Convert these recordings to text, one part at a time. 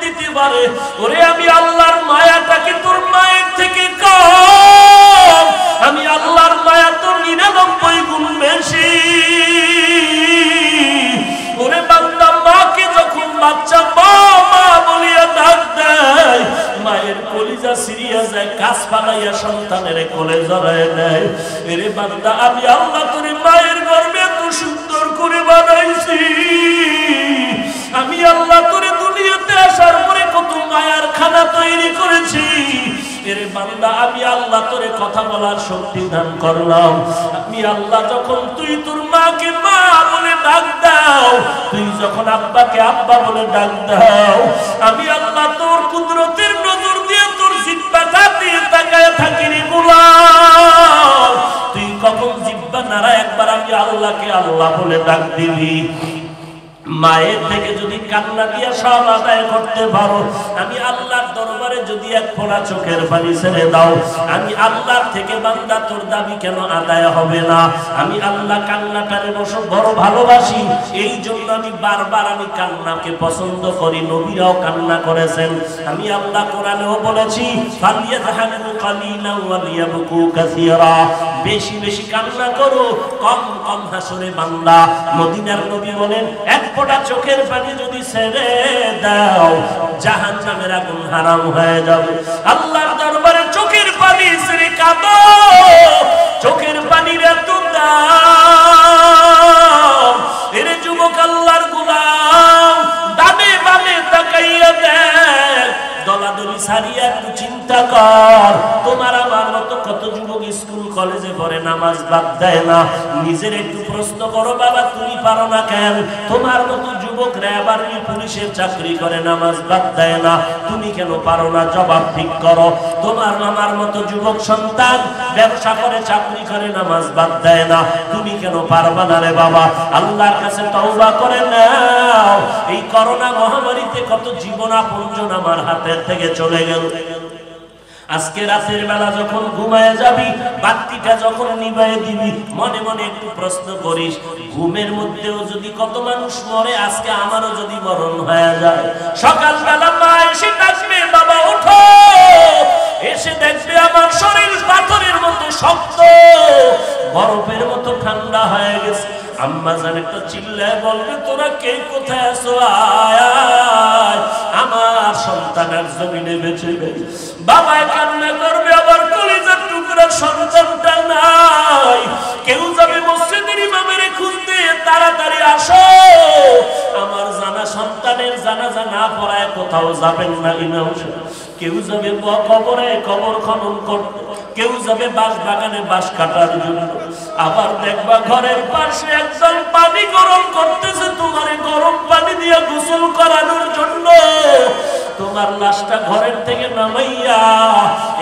দিতে পারে। ওরে আমি আল্লাহর মায়াটা কি তোর মায়ের থেকে কম? আমি আল্লাহর মায়া তোর 99 গুণ বেশি। ওরে বান্দা, মাকে যখন বাচ্চা মা মা বলিয়া ডাক দেয়, মায়ের কলিজা সিরিয়া যায়, কাজ পালাইয়া সন্তানের কোলে জড়ায় দেয়। এরে বান্দা, আমি আল্লাহ তোর মায়ের গর্ভে এত সুন্দর করে বানাইছি। আমি আল্লাহ তোরে দুনিয়াতে আসার পরে কত মায়ার খানা তৈরি করেছি। এরে বান্দা, আমি আল্লাহ তোরে কথা বলার শক্তি দান করলাম। আমি আল্লাহ যখন তুই তোর মাকে মা বলে ডাক দাও, তুই যখন আব্বাকে আব্বা বলে ডাক দাও, আমি আল্লাহ তোর কুদরতের নজর দিয়ে তোর জিহ্বাটা দিয়ে তাকায় থাকি রে গোলাম। তুই কখন জিহ্বা নাড়া একবার আমি আল্লাহকে আল্লাহ বলে ডাক দিবি। মায়ের থেকে যদি কান্না দিয়া সব আদায় করতে পারো, আমি আল্লাহর দরবারে যদি এক ফোঁটা চোখের পানি ছেড়ে দাও, আমি আল্লাহর থেকে বান্দা তোর দাবি কেন আদায় হবে না? আমি আল্লাহ কান্নাটারে বড় ভালোবাসি, এই জন্য আমি বারবার আমি কান্নাকে পছন্দ করি। নবীরাও কান্না করেছেন। আমি আল্লাহ কোরআনেও বলেছি, ফালিয়াযহাকু কালিলান ওয়া লিয়াবকু কাসীরা, বেশি বেশি কান্না করো, কম কম হাসরে বান্দা। মদিনার নবী বলেন, এক ফোঁটা চোখের পানি যদি ছেড়ে দাও, জাহান্নামের আগুন হারাম হয়ে যাবে। আল্লাহর দরবারে চোখের পানি ছেড়ে কাঁদো, চোখের পানির এত দাম। এরে যুবক আল্লাহর গোলাম, ডানে বামে তাকাইয়া দেখ, দলাদলি ছাড়িয়া একটু চিন্তা কর। তোমার আমার মতো কত যুবক স্কুল কলেজে পড়ে, নামাজ বাদ দেয় না। নিজের একটু প্রশ্ন করো, বাবা তুমি পারো না কেন? তোমার মতো যুবক র্যাব আর্মি পুলিশের চাকরি করে, নামাজ বাদ দেয় না, তুমি কেন পারো না? জবাব ঠিক করো। তোমার আমার মতো যুবক সন্তান ব্যবসা করে, চাকরি করে, নামাজ বাদ দেয় না, তুমি কেন পারবা না রে বাবা? আল্লাহর কাছে তওবা করে নাও। এই করোনা মহামারীতে কত জীবন আপনজন আমার হাতের থেকে চলে গেল। আজকে রাতের বেলা যখন ঘুমায় যাবি, বাতিটা যখন নিভায়ে দিবি, মনে মনে একটু প্রশ্ন করিস, ঘুমের মধ্যেও যদি কত মানুষ মরে, আজকে আমারও যদি মরণ হয়ে যায়। সকালবেলা মা এসে ডাকবে, বাবা ওঠো, এসে দেখবে আমার শরীর পাথরের মতো শক্ত, বরফের মতো ঠান্ডা হয়ে গেছে। আম্মা জান একটা চিল্লায় বলবে, তোরা কে কোথায় আছো, আয় আমার সন্তানের জমিনে বেঁচে নেই। বাবায় কান্না করবে, আবার কলিজার টুকরা সন্তানটা নাই। কেউ যাবে মসজিদের ইমামের খুঁজতে, তাড়াতাড়ি আসো, আমার জানা সন্তানের জানাজা না পড়ায় কোথাও যাবেন না ইমাম সাহেব। কেউ যাবে কবরে কবর খনন করতে, কেউ যাবে বাঁশ বাগানে বাঁশ কাটার জন্য। আবার দেখবা ঘরের পাশে একজন পানি গরম করতেছে, তোমার গরম পানি দিয়ে গোসল করানোর জন্য। তোমার লাশটা ঘরের থেকে নামাইয়া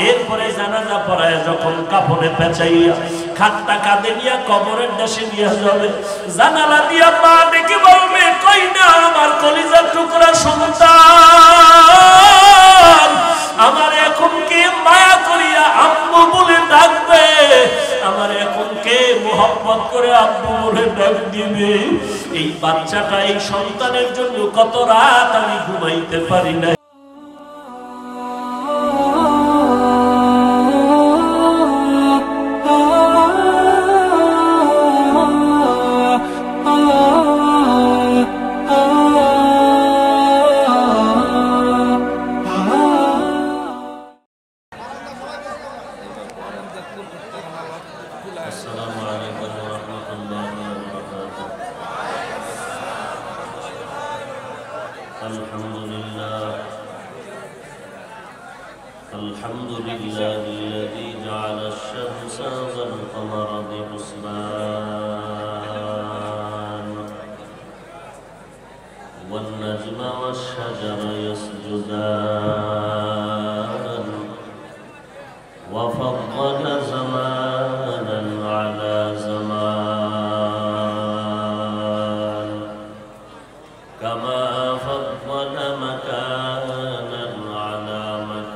এরপরে জানাজা পড়ায় যখন কাপড়ে পেঁচাইয়া খাটটা কাঁধে নিয়ে কবরের দেশে নিয়ে যাবে, জানালা দিয়া মা ডেকে বলবে, কই না আমার কলিজার টুকরা সন্তান, আমার এখন কে মায়া করিয়া আম্মু বলে ডাকবে, আমার এখন কে মোহাম্মত করে আম্মু বলে ডাক দিবে। এই বাচ্চাটা, এই সন্তানের জন্য কত রাত আমি ঘুমাইতে পারি না। الحمد لله الذي جعل الشمس والقمر بحسبان والنجم والشجر يسجدان وفضل زمانا على زمان كما فضل مكانا على مكان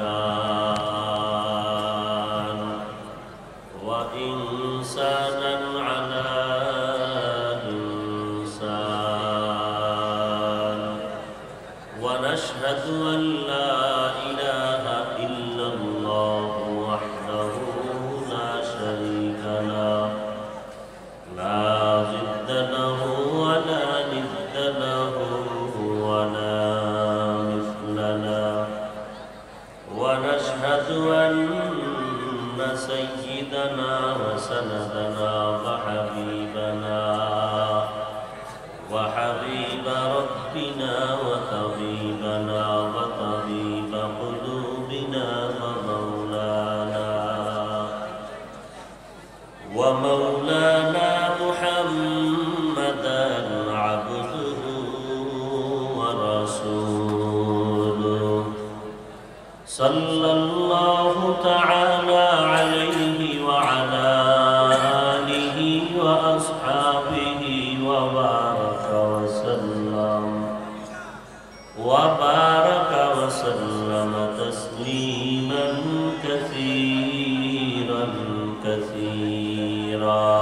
وإنسانا على إنسان ونشهد أن لا إله إلا الله وحده لا شريك له لا ضد له ولا ند له ولا مثل له ونشهد أن سيدنا وسندنا وحبيب ربنا وطبيبنا وطبيب قلوبنا ومولانا محمدا عبده ورسوله صلى الله تعالى عليه وعلى آله وأصحابه وبارك وسلم تسليما كثيرا كثيرا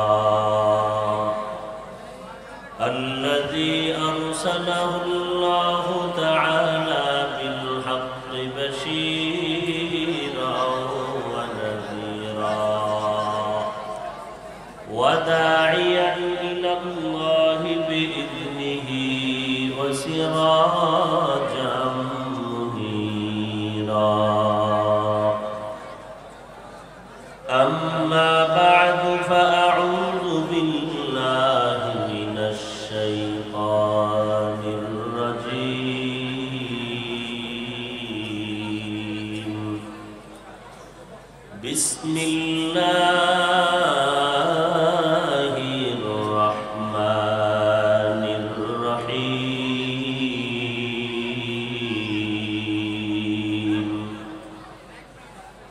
الذي أرسله الله تعالى بالحق بشيرا ونذيرا وداعيا إلى الله بإذنه وسراجا منيرا أما بعد فأعوذ بالله من الشيطان الرجيم بسم الله الرحمن الرحيم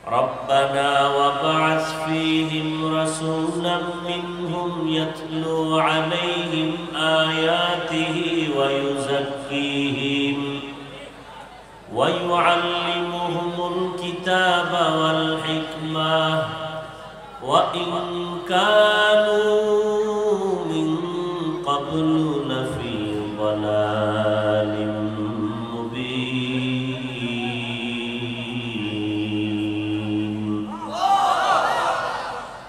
ربنا وابعث فيهم رسولا منهم يتلو عليهم آياته ويزكيهم ويعلمهم الكتاب والحكمة وإن كانوا من قبل لفي ضلال مبين.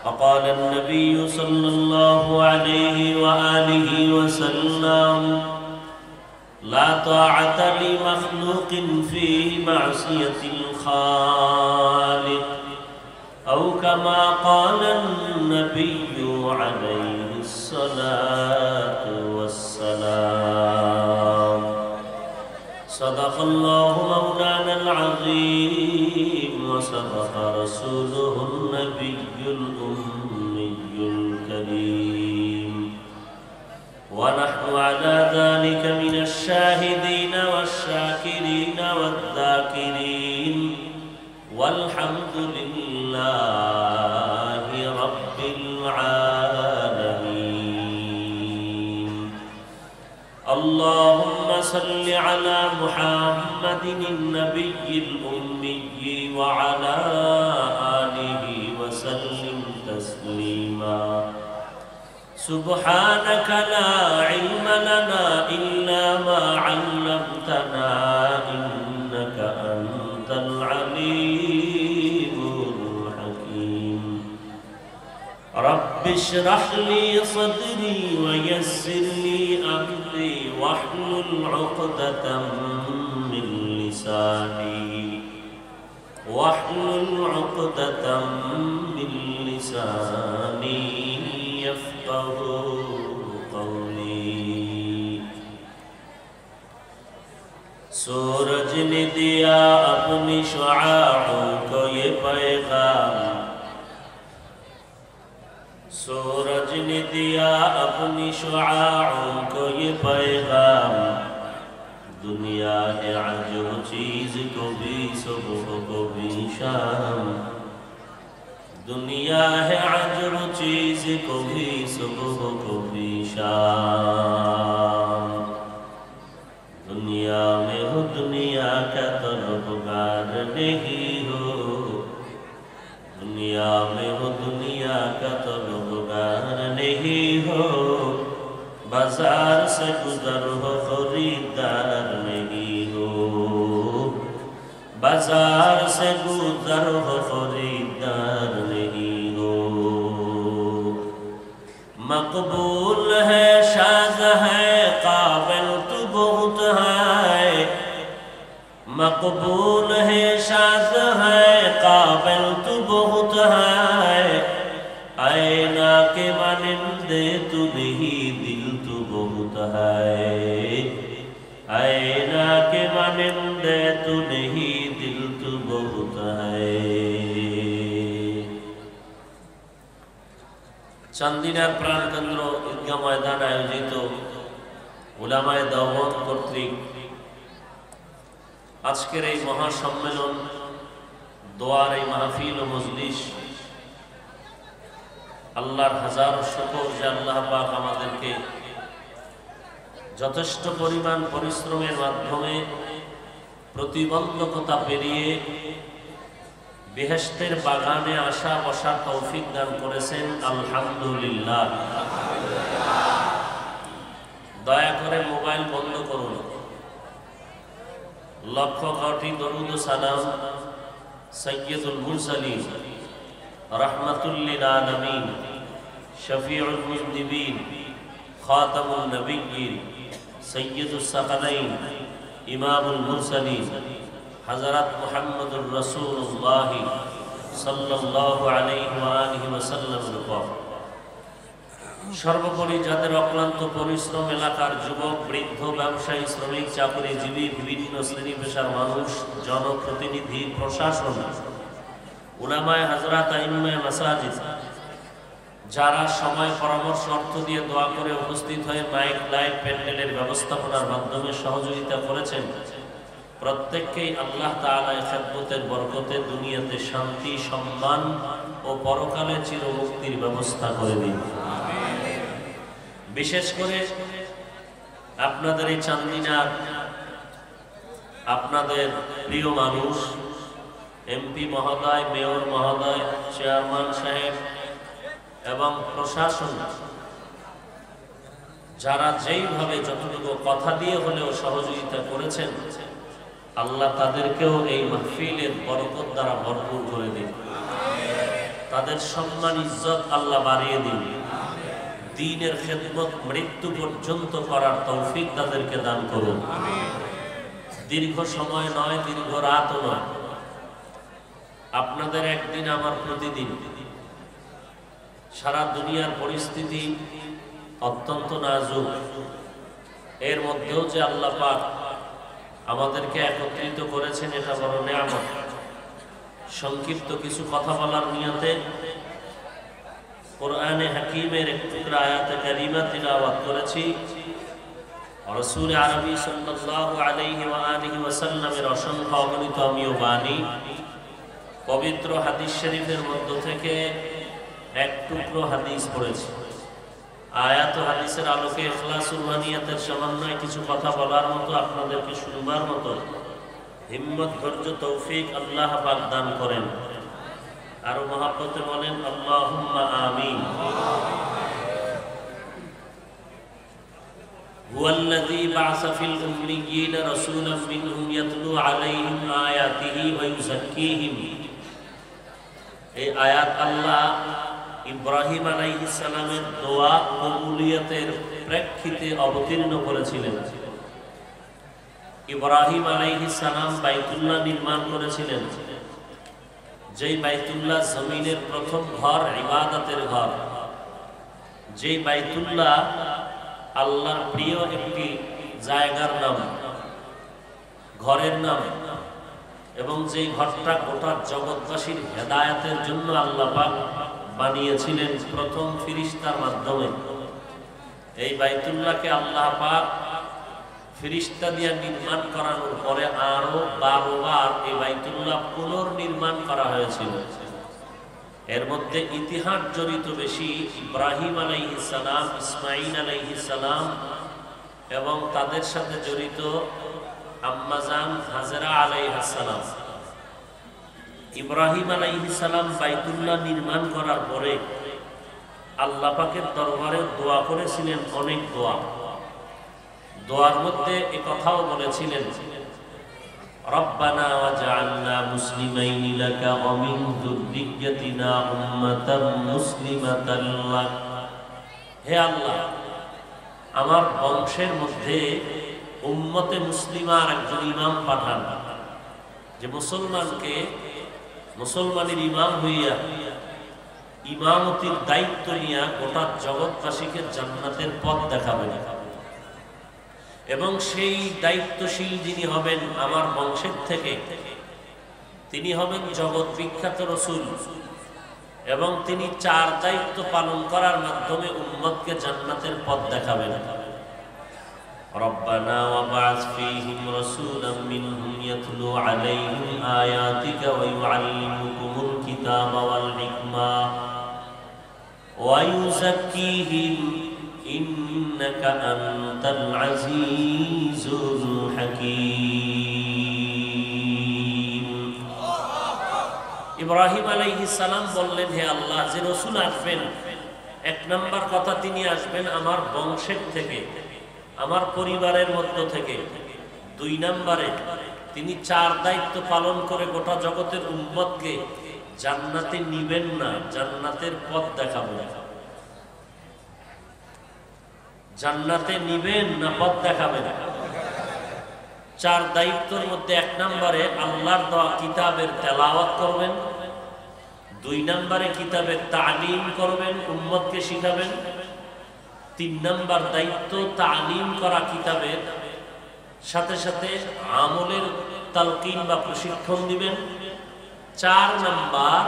وقال النبي صلى الله عليه وآله وسلم لا طاعة لمخلوق في معصية الخالق أو كما قال النبي عليه الصلاة والسلام. صدق الله مولانا العظيم وصدق رسوله النبي الأمي الكريم ونحن على ذلك من الشاهدين والشاكرين والذاكرين والحمد لله رب العالمين. اللهم صل على محمد النبي الأمي وعلى آله وسلم تسليما. سبحانك لا علم لنا إلا ما علمتنا إنك أنت العليم الحكيم. رب اشرح لي صدري ويسر لي أمري واحلل عقدة من لساني يفقه قولي. सूरज ने दिया अपनी शुआओं को ये पैगाम, सूरज ने दिया अपनी शुआओं को ये पैगाम। दुनिया है अजब चीज को भी सुबह को भी शाम, दुनिया है अजब चीज को भी सुबह को भी शाम। दुनिया में हो दुनिया का तलबगार नहीं हो, दुनिया में हो दुनिया का तलबगार नहीं हो। बाजार से गुजर हो खरीदार नहीं हो। बाजार से गुजर हो खरीदार नहीं हो। मकबूल है शाज़ है काबिल तू बहुत है, मकबूल है शाज़ है काबिल तू बहुत है। आईना के मानिंदे तू नहीं दिल तू बहुत है, आईना के मानिंदे तू नहीं दिल तू बहुत है। চান্দিনার প্রাণকেন্দ্র ঈদগাহ ময়দান আয়োজিত উলামায়ে দাওয়াত কর্তৃক আজকের এই মহাসম্মেলন, দোয়ার এই মাহফিল ও মজলিস, আল্লাহর হাজার শুকর যে আল্লাহ পাক আমাদেরকে যথেষ্ট পরিমাণ পরিশ্রমের মাধ্যমে প্রতিবন্ধকতা পেরিয়ে বেহেশতের বাগানে আসা বসার তৌফিক দান করেছেন। আলহামদুলিল্লাহ। দয়া করে মোবাইল বন্ধ করুন। লক্ষ কোটি দরুদ ও সালাম সাইয়্যিদুল মুরসালিন রাহমাতুল লিল আলামিন শফিউল মুজনিবিন খাতামুন নবিয়্যিন সৈয়দুস সাকালাইন ইমামুল মুরসালিন হযরত মুহাম্মদুর রাসূলুল্লাহ সাল্লাল্লাহু আলাইহি ওয়া আলিহি ওয়াসাল্লামের উপর। সর্বোপরি যাদের অক্লান্ত পরিশ্রম এলাকার যুবক, বৃদ্ধ, ব্যবসায়ী, শ্রমিক, চাকরিজীবী, বিভিন্ন শ্রেণী পেশার মানুষ, জনপ্রতিনিধি, প্রশাসন, উলামায়ে হযরত, আইম্মায়ে মাসাজিদ, যারা সময়, পরামর্শ, অর্থ দিয়ে দোয়া করে উপস্থিত হয়ে মাইক, লাইট, প্যান্ডেলের ব্যবস্থাপনার মাধ্যমে সহযোগিতা করেছেন, প্রত্যেককেই আল্লাহ তাআলা এই খেদমতের বরকতে দুনিয়াতে শান্তি, সম্মান ও পরকালে চিরমুক্তির ব্যবস্থা করে দিন। বিশেষ করে আপনাদের এই চান্দিনার আপনাদের প্রিয় মানুষ, এমপি মহোদয়, মেয়র মহোদয়, চেয়ারম্যান সাহেব এবং প্রশাসন, যারা যেইভাবে যতটুকু কথা দিয়ে হলেও সহযোগিতা করেছেন, আল্লাহ তাদেরকেও এই মাহফিলের বরকত দ্বারা ভরপুর করে দিন। তাদের সম্মান, ইজ্জত আল্লাহ বাড়িয়ে দিন। দ্বীনের খেদমত মৃত্যু পর্যন্ত করার তৌফিক তাদেরকে দান করুন। দীর্ঘ সময় নয়, দীর্ঘ রাতও নয়, আপনাদের একদিন আমার প্রতিদিন। সারা দুনিয়ার পরিস্থিতি অত্যন্ত নাজুক, এর মধ্যেও যে আল্লাহ পাক আমাদেরকে একত্রিত করেছেন, এটা বড় নিয়ামত। সংক্ষিপ্ত কিছু কথা বলার নিয়তে কোরআনে হাকিমের এক টুকরা আয়াতে কারিমা তিলাওয়াত করেছি। রাসূল আরবি সাল্লাল্লাহু আলাইহি ওয়া আলিহি ওয়াসাল্লামের অসংখ্য অগণিত আমিও বাণী, পবিত্র হাদিস শরীফের মধ্য থেকে এক টুকরো হাদিস পড়েছি। আয়াত ও হাদিসের আলোকে ইখলাসুল মানিয়াতের সমন্বয়ে কিছু কথা বলার মতো, আপনাদেরকে শুনবার মতো হিম্মত, ধৈর্য, তৌফিক আল্লাহ পাক দান করেন। আর মহব্বতে বলেন আল্লাহুম্মা আমিন। হুয়াল্লাযী বা'আসা ফিল উম্মিয়্যিনা রাসূলাম মিনহুম ইয়াতলু আলাইহিম আয়াতিহি ওয়া ইউযাক্কিহিম। এই আয়াত আল্লাহ ইব্রাহিম আলাইহিস সালামের দোয়া কবুলিয়তের প্রেক্ষিতে অবতীর্ণ করেছিলেন। ইব্রাহিম আলাইহিস সালাম বাইতুল্লাহ নির্মাণ করেছিলেন, যেই বাইতুল্লাহ জমিনের প্রথম ঘর, ইবাদতের ঘর। যেই বাইতুল্লাহ আল্লাহর প্রিয় একটি জায়গার নাম, ঘরের নাম, এবং যেই ঘরটা গোটা জগৎবাসীর হেদায়েতের জন্য আল্লাহ পাক বানিয়েছিলেন প্রথম ফিরিস্তার মাধ্যমে। এই বাইতুল্লাহকে আল্লাহ পাক ফিরিস্তা দিয়ে নির্মাণ করানোর পরে আরো 12 বার এই বাইতুল্লাহ পুনর্নির্মাণ করা হয়েছিল। এর মধ্যে ইতিহাস জড়িত বেশি ইব্রাহিম আলাইহিস সালাম, ইসমাঈল আলাইহিস সালাম এবং তাদের সাথে জড়িত আম্মা জান হাজেরা আলাইহিস সালাম। ইব্রাহিম আলাইহিস সালাম বাইতুল্লাহ নির্মাণ করার পরে আল্লাহ পাকের দরবারে দোয়া করেছিলেন, অনেক দোয়া। দোয়ার মধ্যে এ কথাও বলেছিলেন রব্বানা ওয়াজআলনা মুসলিমাইনি লাকা ওয়া মিন যুররিয়্যাতিনা উম্মাতান মুসলিমাতান লাক। হে আল্লাহ, আমার বংশের মধ্যে উম্মতে মুসলিমার একজন ইমাম পাঠান, যে মুসলমানের ইমাম হইয়া ইমামতির দায়িত্ব নিয়া গোটা জগৎবাসীকে জান্নাতের পথ দেখাবেন, এবং সেই দায়িত্বশীল যিনি হবেন আমার বংশের থেকে, তিনি হবেন জগৎ বিখ্যাত রাসূল, এবং তিনি 4 দায়িত্ব পালন করার মাধ্যমে উম্মতকে জান্নাতের পথ দেখাবেন। রব্বানা ওয়াবআস ফীহিম রাসূলাম মিনহুম ইয়াতলু আলাইহিম আয়াতিকা ওয়া ইউআল্লিমুকুমুল কিতাবা ওয়াল হিকমা ওয়া ইউযাক্কিহিম ইন্নাকা আনতাল আজিজুল হাকীম। ইব্রাহিম আলাইহিস সালাম বললেন, হে আল্লাহ, যে রাসূল আসবেন, 1 নাম্বার কথা, তিনি আসবেন আমার বংশের থেকে, আমার পরিবারের মধ্য থেকে। 2 নম্বরে তিনি 4 দায়িত্ব পালন করে গোটা জগতের উম্মতকে জান্নাতে নিবেন না, জান্নাতের পথ দেখাবেন। জান্নাতে নিবেন না পথ দেখাবেন। 4 দায়িত্বের মধ্যে 1 নম্বরে আল্লাহর দেওয়া কিতাবের তেলাওয়াত করবেন, 2 নম্বরে কিতাবের তালিম করবেন, উম্মতকে শিখাবেন, 3 নম্বর দায়িত্ব তালিম করা কিতাবের সাথে সাথে আমলের তালকিন বা প্রশিক্ষণ দিবেন, 4 নম্বর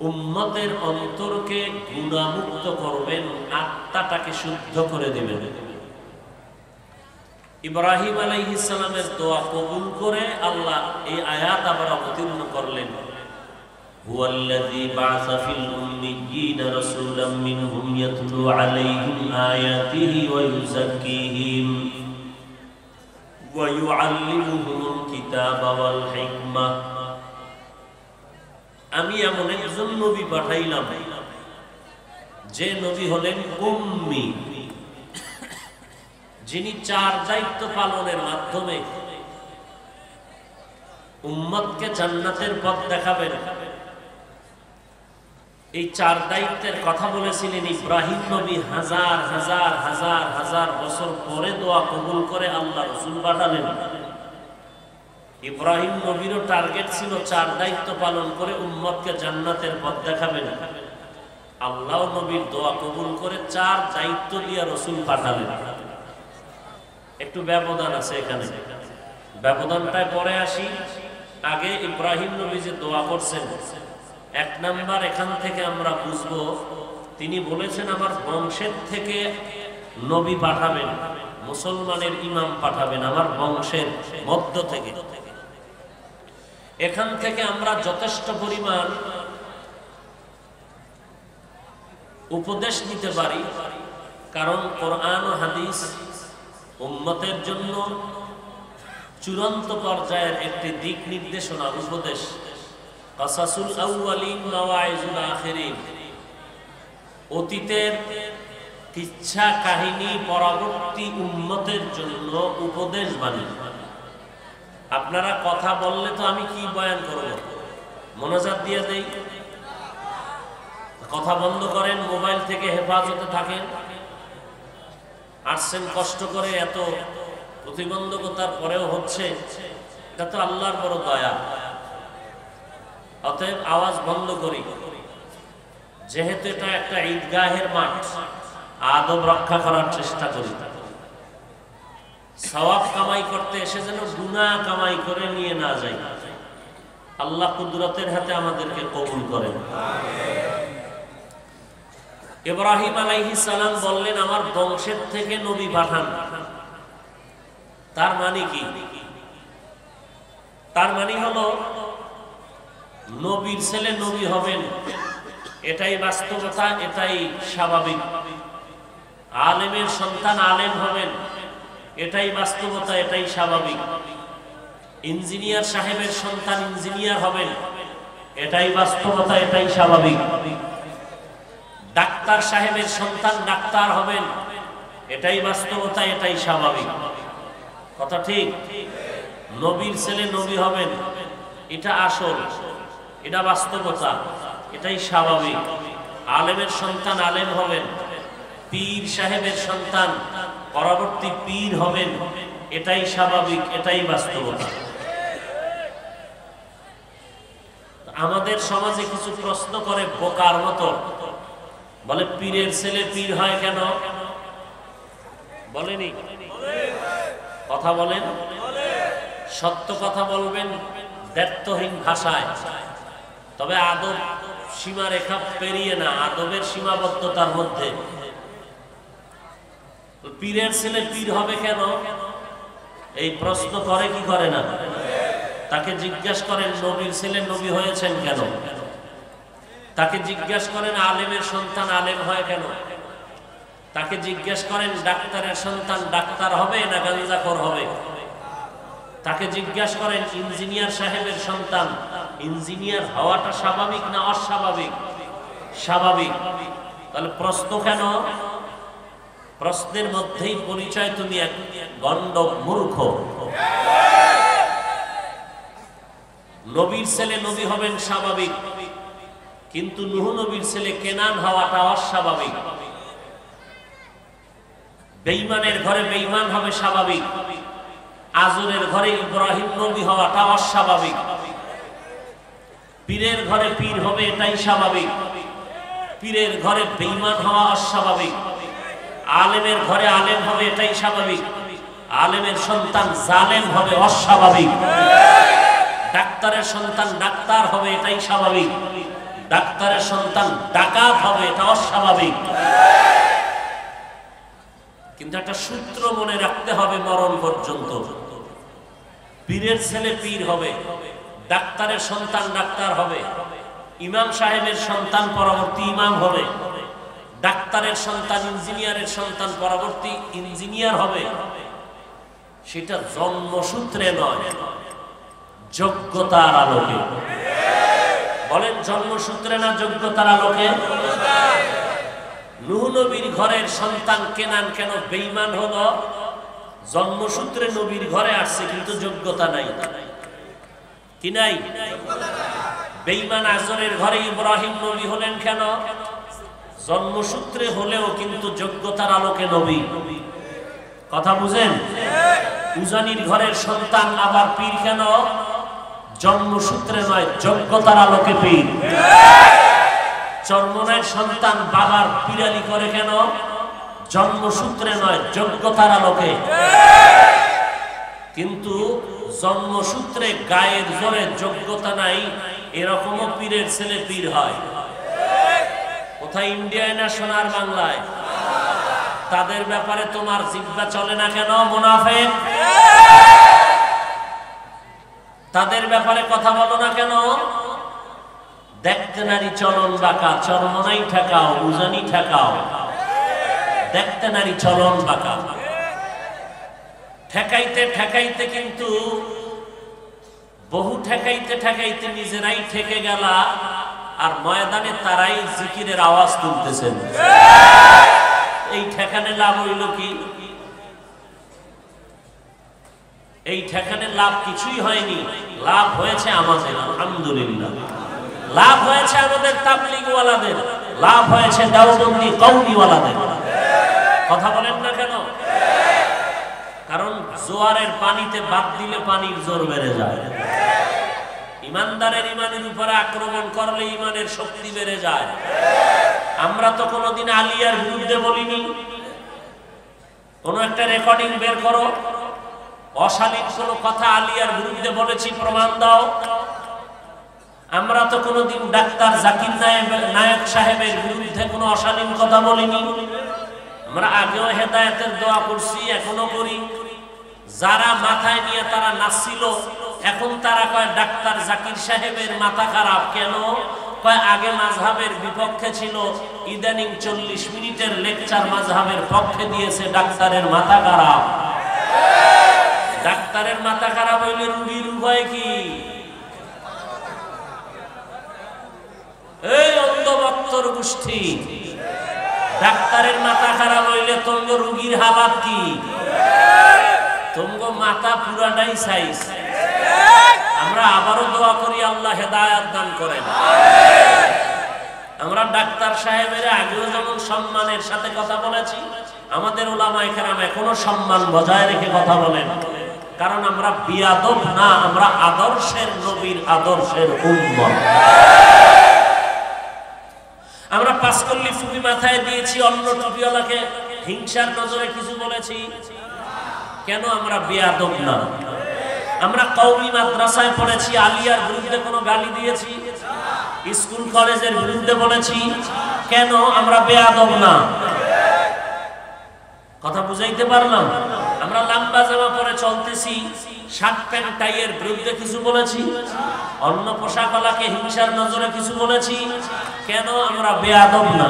উম্মতের অন্তরকে গুনাহমুক্ত করবেন, আত্মাটাকে শুদ্ধ করে দিবেন। ইব্রাহিম আলাইহিস সালামের দোয়া কবুল করে আল্লাহ এই আয়াত আবার অবতীর্ণ করলেন, হুয়াল্লাযী বা'সা ফিল উম্মিয়্যিনা রাসূলাম মিনহুম ইয়াতলু আলাইহিম আয়াতিহি ওয়া ইউযাক্কিহিম ওয়া ইউআল্লিমুহুমুল কিতাবা ওয়াল হিকমা। আমি এমন একজন নবী পাঠাইলাম যে নবী হলেন উম্মি, যিনি 4 দায়িত্ব পালনের মাধ্যমে উম্মতকে জান্নাতের পথ দেখাবেন। এই 4 দায়িত্বের কথা বলেছিলেন ইব্রাহিম নবী, হাজার হাজার হাজার হাজার বছর পরে দোয়া কবুল করে আল্লাহ রাসূল পাঠালেন। ইব্রাহিম নবীরও টার্গেট ছিল 4 দায়িত্ব পালন করে উম্মতকে জান্নাতের পথ দেখাবেন। আল্লাহ নবীর দোয়া কবুল করে 4 দায়িত্ব দিয়ে রাসূল পাঠালেন। একটু ব্যবধান আছে এখানে, ব্যবধানটায় পরে আসি। আগে ইব্রাহিম নবী যে দোয়া করছেন, 1 নাম্বার এখান থেকে আমরা বুঝবো, তিনি বলেছেন আমার বংশের থেকে নবী পাঠাবেন, মুসলমানের ইমাম পাঠাবেন আমার বংশের মধ্য থেকে। এখান থেকে আমরা যথেষ্ট পরিমাণ উপদেশ নিতে পারি, কারণ কোরআন ও হাদিস উম্মতের জন্য চূড়ান্ত পর্যায়ের একটি দিক নির্দেশনা, উপদেশ। কাসাসুল আউয়ালিন মাওয়াইজুল আখিরিন, অতীতের কিচ্ছা কাহিনী পরবর্তী উম্মতের জন্য উপদেশ বাণী। আপনারা কথা বললে তো আমি কি বয়ান করব? মোনাজাত দিয়ে দেই? কথা বন্ধ করেন, মোবাইল থেকে হেফাজতে থাকেন। আসছেন কষ্ট করে, এত প্রতিবন্ধকতার পরেও হচ্ছে, এটা তো আল্লাহর বড় দয়া। অতএব আওয়াজ বন্ধ করি, যেহেতু এটা একটা ঈদগাহের মাঠ, আদব রক্ষা করার চেষ্টা করি। সওয়াব কামাই করতে এসে যেন গুনাহ কামাই করে নিয়ে না যাই। আল্লাহ কুদরতের হাতে আমাদেরকে কবুল করেন। ইব্রাহিম আলাইহিস সালাম বললেন আমার বংশের থেকে নবী পাঠান। তার মানে কি? তার মানে হলো নবীর ছেলে নবী হবেন, এটাই বাস্তবতা, এটাই স্বাভাবিক। আলেমের সন্তান আলেম হবেন, এটাই বাস্তবতা, এটাই স্বাভাবিক। ইঞ্জিনিয়ার সাহেবের সন্তান ইঞ্জিনিয়ার হবেন, এটাই বাস্তবতা, এটাই স্বাভাবিক। ডাক্তার সাহেবের সন্তান ডাক্তার হবেন, এটাই বাস্তবতা, এটাই স্বাভাবিক। কথা ঠিক? নবীর ছেলে নবী হবেন, এটা আসল, এটা বাস্তবতা, এটাই স্বাভাবিক। আলেমের সন্তান আলেম হবেন, পীর সাহেবের সন্তান পরবর্তী পীর হবেন, এটাই স্বাভাবিক, এটাই বাস্তবতা। আমাদের সমাজে কিছু প্রশ্ন করে বোকার মতো, বলে পীরের ছেলে পীর হয় কেন? বলেনি? কথা বলেন, সত্য কথা বলবেন দ্ব্যর্থহীন ভাষায়, তবে আদব সীমারেখা পেরিয়ে না, আদবের সীমাবদ্ধতার মধ্যে। পীরের ছেলে পীর হবে কেন এই প্রশ্ন করে কি করে না? তাকে জিজ্ঞাসা করেন নবীর ছেলে নবী হয়েছেন কেন? তাকে জিজ্ঞাসা করেন আলেমের সন্তান আলেম হয় কেন? তাকে জিজ্ঞাসা করেন ডাক্তারের সন্তান ডাক্তার হবে না গাঞ্জাখোর হবে? তাকে জিজ্ঞাসা করেন ইঞ্জিনিয়ার সাহেবের সন্তান ইঞ্জিনিয়ার হওয়াটা স্বাভাবিক না অস্বাভাবিক? স্বাভাবিক। তাহলে প্রশ্ন কেন? প্রশ্নের মধ্যেই পরিচয় তুমি এক গণ্ডক মূর্খ। নবীর ছেলে নবী হবেন স্বাভাবিক, কিন্তু নূহ নবীর ছেলে কেনান হওয়াটা অস্বাভাবিক। বেঈমানের ঘরে বেঈমান হবে স্বাভাবিক, আজরের ঘরে ইব্রাহিম নবী হওয়াটা অস্বাভাবিক। পীরের ঘরে পীর হবে এটাই স্বাভাবিক, পীরের ঘরে বেঈমান হওয়া অস্বাভাবিক। আলেমের ঘরে আলেম হবে এটাই স্বাভাবিক, আলেমের সন্তান জালেম হবে অস্বাভাবিক। ডাক্তারের সন্তান ডাক্তার হবে এটাই স্বাভাবিক, ডাক্তারের সন্তান ডাকাত হবে এটা অস্বাভাবিক। কিন্তু একটা সূত্র মনে রাখতে হবে মরণ পর্যন্ত, পীরের ছেলে পীর হবে, ডাক্তারের সন্তান ডাক্তার হবে, ইমাম সাহেবের সন্তান পরবর্তী ইমাম হবে, ডাক্তারের সন্তান ইঞ্জিনিয়ারের সন্তান পরবর্তী ইঞ্জিনিয়ার হবে। সেটা জন্মসূত্রে নয়, যোগ্যতার আলোকে। বলেন জন্মসূত্রে না যোগ্যতার আলোকে? নূহ নবীর ঘরের সন্তান কেনান কেন বেঈমান হলো? জন্মসূত্রে নবীর ঘরে আসছে কিন্তু যোগ্যতা নাই। কি নাই? বেঈমান আজরের ঘরে ইব্রাহিম নবী হলেন কেন? জন্মসূত্রে হলেও কিন্তু যোগ্যতার আলোকে নবী। কথা বুঝেন? উজানির ঘরের সন্তান আবার পীর কেন? জন্মসূত্রে নয়, যোগ্যতার আলোকে পীর। চরমনের সন্তান বাবার পিরালি করে কেন? জন্মসূত্রে নয়, যোগ্যতার আলোকে। কিন্তু জন্মসূত্রে গায়ের জোরে যোগ্যতা নাই, এরকমও পীরের ছেলে পীর হয়। কোথায়? ইন্ডিয়ায় না সোনার বাংলায়? তাদের ব্যাপারে তোমার জিহ্বা চলে না কেন মুনাফিক? তাদের ব্যাপারে কথা বলো না কেন? দেখতে নারী চলন বাঁকা, চরমনাই ঠেকাও, উজানি ঠেকাও। দেখতে নারী চলন বাঁকা, ঠেকাইতে ঠেকাইতে কিন্তু বহু ঠেকাইতে ঠেকাইতে নিজেরাই ঠেকে গেলা, আর ময়দানে তারাই জিকিরের আওয়াজ তুলতেছেন। এই ঠেকানে লাভ হইল কি? এই ঠেকানে লাভ কিছুই হয়নি। লাভ হয়েছে আমাদের, আলহামদুলিল্লাহ। লাভ হয়েছে আমাদের তাবলীগওয়ালাদের, লাভ হয়েছে দেওবন্দি কওমিওয়ালাদের। কথা বলেন না কেন? কারণ জোয়ারের পানিতে বাদ দিলে পানির জোর বেড়ে যায়। ইমানদারের ইমানের উপরে আক্রমণ করলে ইমানের শক্তি বেড়ে যায়। আমরা তো কোনোদিন আলিয়ার বিরুদ্ধে বলিনি। কোন একটা রেকর্ডিং বের করো, অশালীন কোন কথা আলিয়ার বিরুদ্ধে বলেছি প্রমাণ দাও। আমরা তো কোনোদিন ডাক্তার জাকির নায়েক সাহেবের বিরুদ্ধে কোনো অশালীন কথা বলিনি। আমরা আগেও হেদায়েতের দোয়া করছি, এখনো করি। যারা মাথায় নিয়ে তারা নাচছিল, এখন তারা কয় ডাক্তার জাকির সাহেবের মাথা খারাপ। কেন কয়? আগে মাযহাবের বিপক্ষে ছিল, ইদানিং 40 মিনিটের লেকচার মাযহাবের পক্ষে দিয়েছে, ডাক্তারের মাথা খারাপ। ডাক্তারের মাথা খারাপ হইলে রোগীর উপায় কি? এই অন্ধভক্তর গোষ্ঠী, ডাক্তারের মাথা খারাপ হইলে তোমরা রোগীর হালাত কি? তোমগো মাথা পুরাটাই সাইজ। আমরা আবারও দোয়া করি আল্লাহ হেদায়েত দান করেন। আমরা ডাক্তার সাহেবের আগেও যেমন সম্মানের সাথে কথা বলেছি, আমাদের উলামায়ে কেরাম এখনো সম্মান বজায় রেখে কথা বলেন, কারণ আমরা বিয়াদব না, আমরা আদর্শের নবীর আদর্শের উম্মত। আমরা পাঁচকল্লি টুপি মাথায় দিয়েছি, অন্য টুপিওয়ালাকে হিংসার নজরে কিছু বলেছি কেন? আমরা বিয়াদব না। আমরা কওমি মাদ্রাসায় পড়েছি, আলিয়ার বিরুদ্ধে কোনো গালি দিয়েছি? স্কুল কলেজের বিরুদ্ধে বলেছি কেন? আমরা বেয়াদব না। কথা বুঝাইতে পারলাম? আমরা লম্বা জামা পরে চলতেছি, শার্ট প্যান্ট টাইয়ের বিরুদ্ধে কিছু বলেছি? অন্য পোশাকওয়ালাকে হিংসার নজরে কিছু বলেছি কেন? আমরা বেয়াদব না।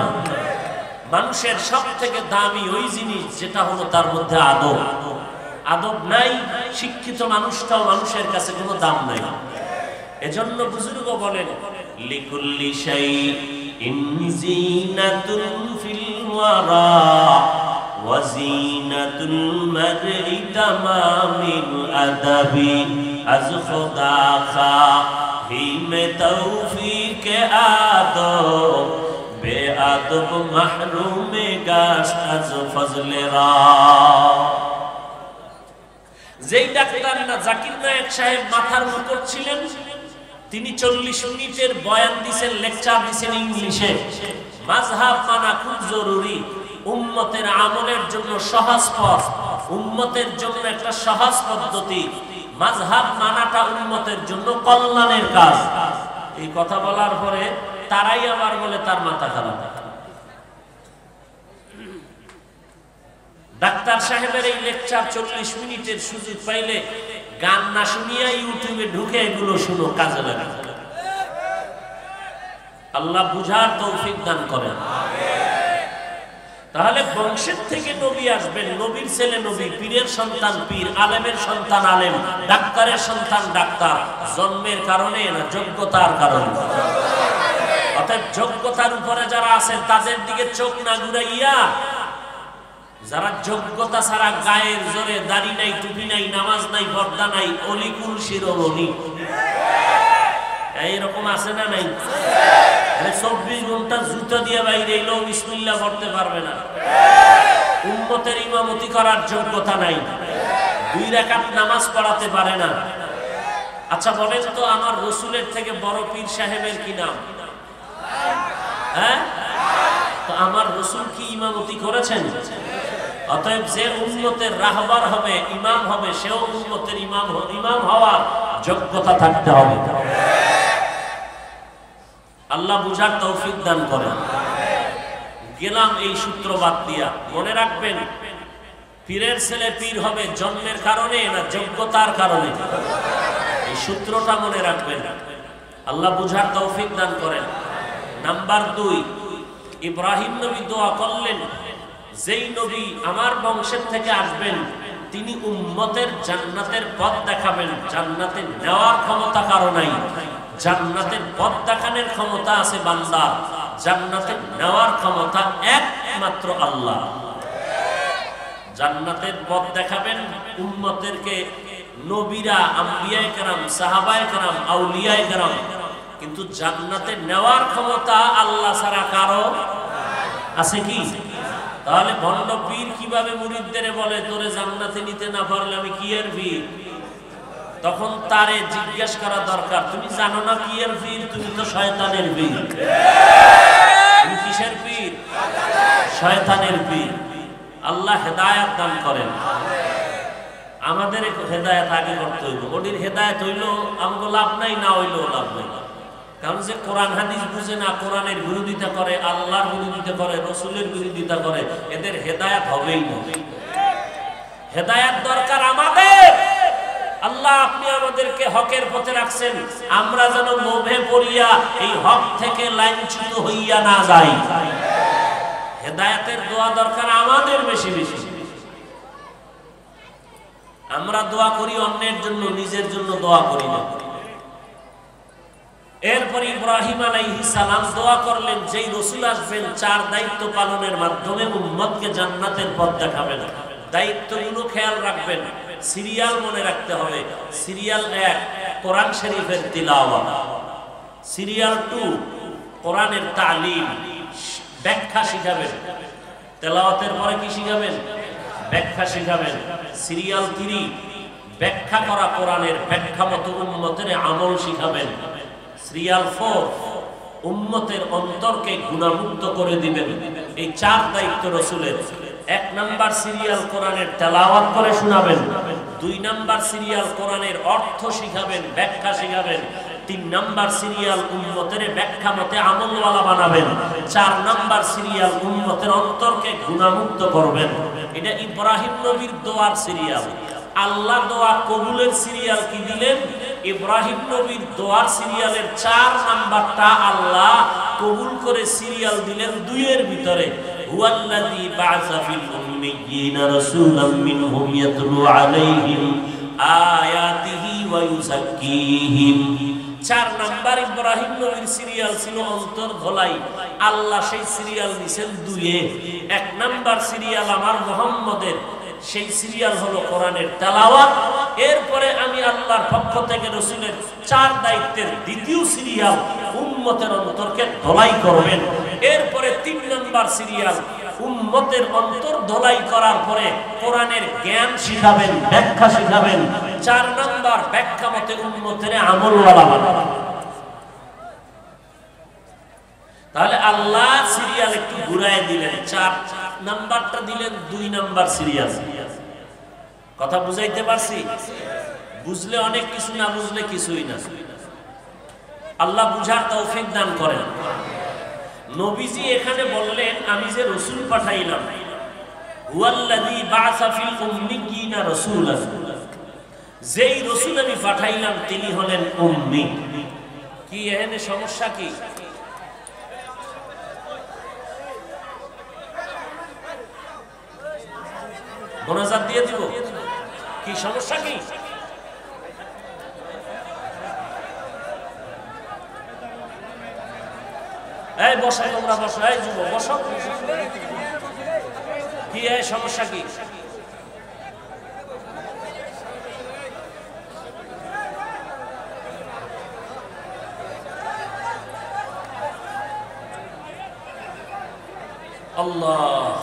মানুষের সব থেকে দামি ওই জিনিস যেটা হলো তার মধ্যে আদব। আদব নাই, শিক্ষিত মানুষটাও মানুষের কাছে কোনো দাম নাই। এজন্য বুজুর্গ বলেন, লিকুল্লি শাইইন জিনাতুন ফিল ওয়ারা ওয়া জিনাতুল মারই তামামিল আদাবি আজ খুদা খাহিমে তৌফিক আদব বেআদব মাহরুমে গাশ আজ ফজলেরা। যেই ডাক্তার না জাকির নায়েক সাহেব মাথার মুকুট ছিলেন, তিনি 40 মিনিটের বয়ান দিয়েছেন, লেকচার দিয়েছেন ইংলিশে। মাযহাব মানা খুব জরুরি, উম্মতের আমলের জন্য সহজ পথ, উম্মতের জন্য একটা সহজ পদ্ধতি। মাযহাব মানাটা উম্মতের জন্য কল্যাণের কাজ। এই কথা বলার পরে তারাই আবার বলে তার মাথা খারাপ। ডাক্তার সাহেবের এই লেকচার 40 মিনিটের সুযোগ পাইলে গান না শুনিয়া ইউটিউবে ঢুকে এগুলো শুনো, কাজে লাগে। আল্লাহ বুঝার তৌফিক দান করেন। তাহলে বংশের থেকে নবী আসবেন, নবীর ছেলে নবী, পীরের সন্তান পীর, আলেমের সন্তান আলেম, ডাক্তারের সন্তান ডাক্তার। জন্মের কারণে না, যোগ্যতার কারণে। অতএব যোগ্যতার উপরে যারা আছেন তাদের দিকে চোখ না ঘুরাইয়া, যারা যোগ্যতা ছাড়া গায়ের জোরে দাড়ি নাই, টুপি নাই, নামাজ নাই, পর্দা নাই, অলিকুল শিরোমণি, এইরকম আছে না নাই? 24 ঘন্টা জুতো দিয়ে বাইরে এলেও বিসমিল্লাহ পড়তে পারবে না। উম্মতের ইমামতি করার যোগ্যতা নাই, 2 রাকাত নামাজ পড়াতে পারে না। আচ্ছা বলেন তো, আমার রসুলের থেকে বড় পীর সাহেবের কি নাম? হ্যাঁ, তো আমার রসুল কি ইমামতি করেছেন? অতএব যে উম্মতের রাহবার হবে, ইমাম হবে, সেও উম্মতের ইমাম হওয়ার যোগ্যতা থাকতে হবে। আল্লাহ বুঝার তৌফিক দান করেন। গেলাম এই সূত্রবাদ দিয়া। মনে রাখবেন, পীরের ছেলে পীর হবে জন্মের কারণে না যোগ্যতার কারণে। এই সূত্রটা মনে রাখবেন। আল্লাহ বুঝার তৌফিক দান করেন। নাম্বার 2, ইব্রাহিম নবী দোয়া করলেন, যেই নবী আমার বংশের থেকে আসবেন তিনি উম্মতের জান্নাতের পথ দেখাবেন। জান্নাতে নেওয়ার ক্ষমতা কারো নাই, জান্নাতের পথ দেখানোর ক্ষমতা আছে বান্দা, জান্নাতে নেওয়ার ক্ষমতা একমাত্র আল্লাহ। জান্নাতের পথ দেখাবেন উম্মতেরকে নবীরা, আম্বিয়ায়ে কেরাম, সাহাবায়ে কেরাম, আউলিয়ায়ে কেরাম। কিন্তু জান্নাতে নেওয়ার ক্ষমতা আল্লাহ ছাড়া কারো আছে কি? তাহলে ভণ্ড পীর কিভাবে মুরিদদের বলে, তোরে জান্নাতে নিতে না পারলে আমি কি এর পীর? তখন তারে জিজ্ঞেস করা দরকার, তুমি জানো না কি এর পীর? তুমি তো শয়তানের পীর। তুমি কিসের পীর? শয়তানের পীর। আল্লাহ হেদায়েত দান করেন। আমাদের হেদায়েত আগে করতে হইব। ওটির হেদায়েত হইলো আমগো লাভ নাই, না হইলো লাভ নাই। কারণ যে কোরআন হাদিস বুঝে না, কোরআনের বিরোধিতা করে, আল্লাহর বিরোধিতা করে, রসুলের বিরোধিতা করে, এদের হেদায়েত হবেই না। হেদায়েত দরকার আমাদের। আল্লাহ আপনি আমাদেরকে হকের পথে রাখছেন, আমরা যেন লোভে পড়িয়া এই হক থেকে লাইনচ্যুত হইয়া না যাই। হেদায়েতের দোয়া দরকার আমাদের বেশি বেশি। আমরা দোয়া করি অন্যের জন্য, নিজের জন্য দোয়া করি না। এরপর ইব্রাহিম আলাইহিস সালাম দোয়া করলেন, যেই রাসূল আসবেন 4 দায়িত্ব পালনের মাধ্যমে উম্মতকে জান্নাতের পথ দেখাবেন। দায়িত্বগুলো খেয়াল রাখবেন। সিরিয়াল মনে রাখতে হবে। সিরিয়াল 1 কোরআন শরীফের তিলাওয়াত, সিরিয়াল 2 কোরআনের তালিম ব্যাখ্যা শিখাবেন, তেলাওয়াতের পরে কি শিখাবেন? ব্যাখ্যা শিখাবেন। সিরিয়াল 3 ব্যাখ্যা করা কোরআনের ব্যাখ্যা মতো উম্মতের আমল শিখাবেন। সিরিয়াল 4 উম্মতের অন্তরকে গুনাহমুক্ত করে দিবেন। এই 4 দায়িত্ব রাসূলের। 1 নাম্বার সিরিয়াল কোরআনের তেলাওয়াত করে শোনাবেন, 2 নাম্বার সিরিয়াল কোরআনের অর্থ শিখাবেন, ব্যাখ্যা শিখাবেন, 3 নাম্বার সিরিয়াল উম্মতের ব্যাখ্যা মতে আমলওয়ালা বানাবেন, 4 নাম্বার সিরিয়াল উম্মতের অন্তরকে গুনাহমুক্ত করবেন। এটা ইব্রাহিম নবীর দোয়ার সিরিয়াল। আল্লাহ দোয়া কবুলের সিরিয়াল কি দিলেন? ইব্রাহিম নবীর দোয়ার সিরিয়ালের 4 নাম্বারটা আল্লাহ কবুল করে সিরিয়াল দিলেন 2 এর ভিতরে। হুয়াল্লাযী বা'সা ফিল উম্মিয়্যিনা রাসূলাম মিনহুম ইয়াতলু আলাইহিম আয়াতিহি ওয়া ইউযাক্কিহিম। 4 নাম্বার ইব্রাহিম নবীর সিরিয়াল ছিল অন্তর ধোলাই। আল্লাহ সেই সিরিয়াল দিয়েছেন 2 এ। 1 নাম্বার সিরিয়াল আমার মুহাম্মদের, সেই সিরিয়াল হলো কোরআনের তেলাওয়াত। এরপরে আমি আল্লাহর পক্ষ থেকে রাসূলের 4 দায়িত্বের দ্বিতীয় সিরিয়াল উম্মতের অন্তরকে ধোলাই করবেন। এরপরে 3 নাম্বার সিরিয়াল উম্মতের অন্তর ধোলাই করার পরে কোরআনের জ্ঞান শিখাবেন, ব্যাখ্যা শিখাবেন। 4 নাম্বার ব্যাখ্যা মতে উম্মতের আমলওয়ালা বানাবেন। তাহলে আল্লাহ সিরিয়াল একটু ঘুরায় দিলেন, 4 নাম্বারটা দিলেন 2 নাম্বার সিরিয়াল। কথা বুঝাইতে পারছি? বুঝলে অনেক কিছু, না বুঝলে কিছুই না। আল্লাহ বুঝার তৌফিক দান করেন। নবীজি এখানে বললেন আমি যে রাসূল পাঠাইলাম, হুয়াল্লাযী বা'সা ফিল উম্মিয়্যিনা রাসূলান, যেই রাসূল আমি পাঠাইলাম তিনি হলেন উম্মি। কি এখানে সমস্যা কি? মোনাজাত দিয়ে দিব? কি সমস্যা কি? এই বসো, তোমরা বসো, এই যুব বসো। কি এই সমস্যা কি? আল্লাহ,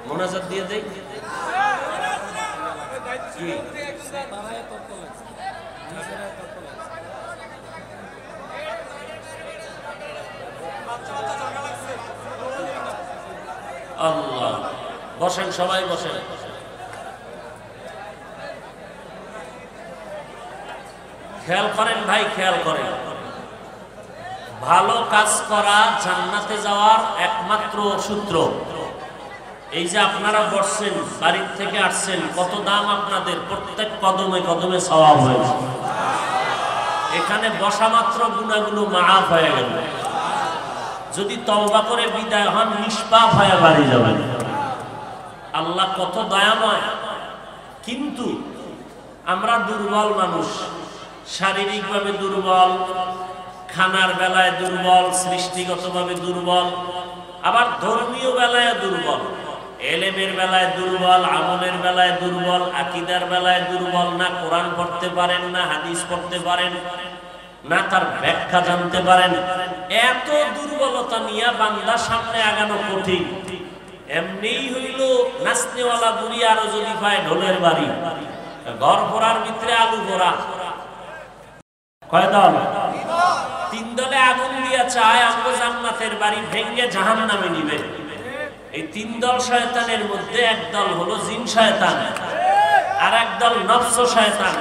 মোনাজাত দিয়ে দেই। কি আল্লাহ, বসেন সবাই বসেন। খেয়াল করেন ভাই, খেয়াল করেন। ভালো কাজ করা জান্নাতে যাওয়ার একমাত্র সূত্র। এই যে আপনারা বসছেন, বাড়ির থেকে আসছেন, কত দাম আপনাদের, প্রত্যেক কদমে কদমে সওয়াব হয়েছে। এখানে বসা মাত্র গুনাহগুলো মাফ হয়ে গেল। যদি তওবা করে বিদায় হন নিষ্পাপ হয়ে বাড়ি যাবেন। আল্লাহ কত দয়াময়। কিন্তু আমরা দুর্বল মানুষ, শারীরিকভাবে দুর্বল, খানার বেলায় দুর্বল, সৃষ্টিগতভাবে দুর্বল, আবার ধর্মীয় বেলায় দুর্বল, এলেমের বেলায় দুর্বল, আমলের বেলায় দুর্বল, আকীদার বেলায় দুর্বল। না কোরআন পড়তে পারেন, না হাদিস পড়তে পারেন, না তার ব্যাখ্যা জানতে পারেন। এত দুর্বলতা নিয়ে বান্দা সামনে আগানো কঠিন। এমনিই হইল নাচনেওয়ালা বুড়ি আরো যদি পায় ঢোলের বাড়ি, ঘর ভরার ভিতরে আলু ভরা। কয় দল? 3 দলে আগুন দিয়া চায় আমগো জান্নাতের বাড়ি ভেঙ্গে জাহান্নামে নিবে। এই 3 দল শয়তানের মধ্যে এক দল হলো জিন শয়তান, আর এক দল নফস শয়তান।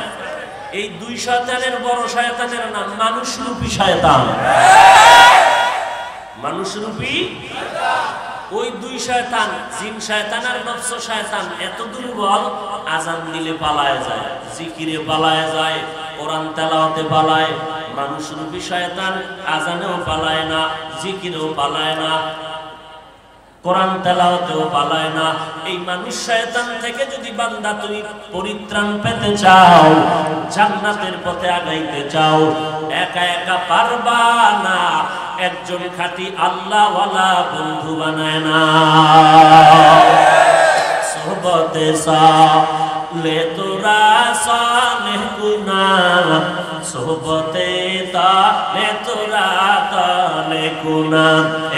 এই 2 শয়তানের বড় শয়তানের নাম মানুষরূপী শয়তান। মানুষরূপী ওই 2 শয়তান, জিন শয়তান আর নফস শয়তান এত দুর্বল, আজান দিলে পালায় যায়, জিকিরে পালায় যায়, কোরআন তেলাওয়াতে পালায়। মানুষরূপী শয়তান আজানেও পালায় না, জিকিরেও পালায় না, কোরআন তেলাওয়াতেও পালায় না। এই মানুষ শয়তান থেকে যদি বান্দা তুমি পরিত্রাণ পেতে চাও, জান্নাতের পথে আগাইতে চাও, একা একা পারবা না। একজন খাঁটি আল্লাহওয়ালা বন্ধু বানায় না, सोहबते साले तोरा साले गुना सोहबते ताले तोरा ताले गुना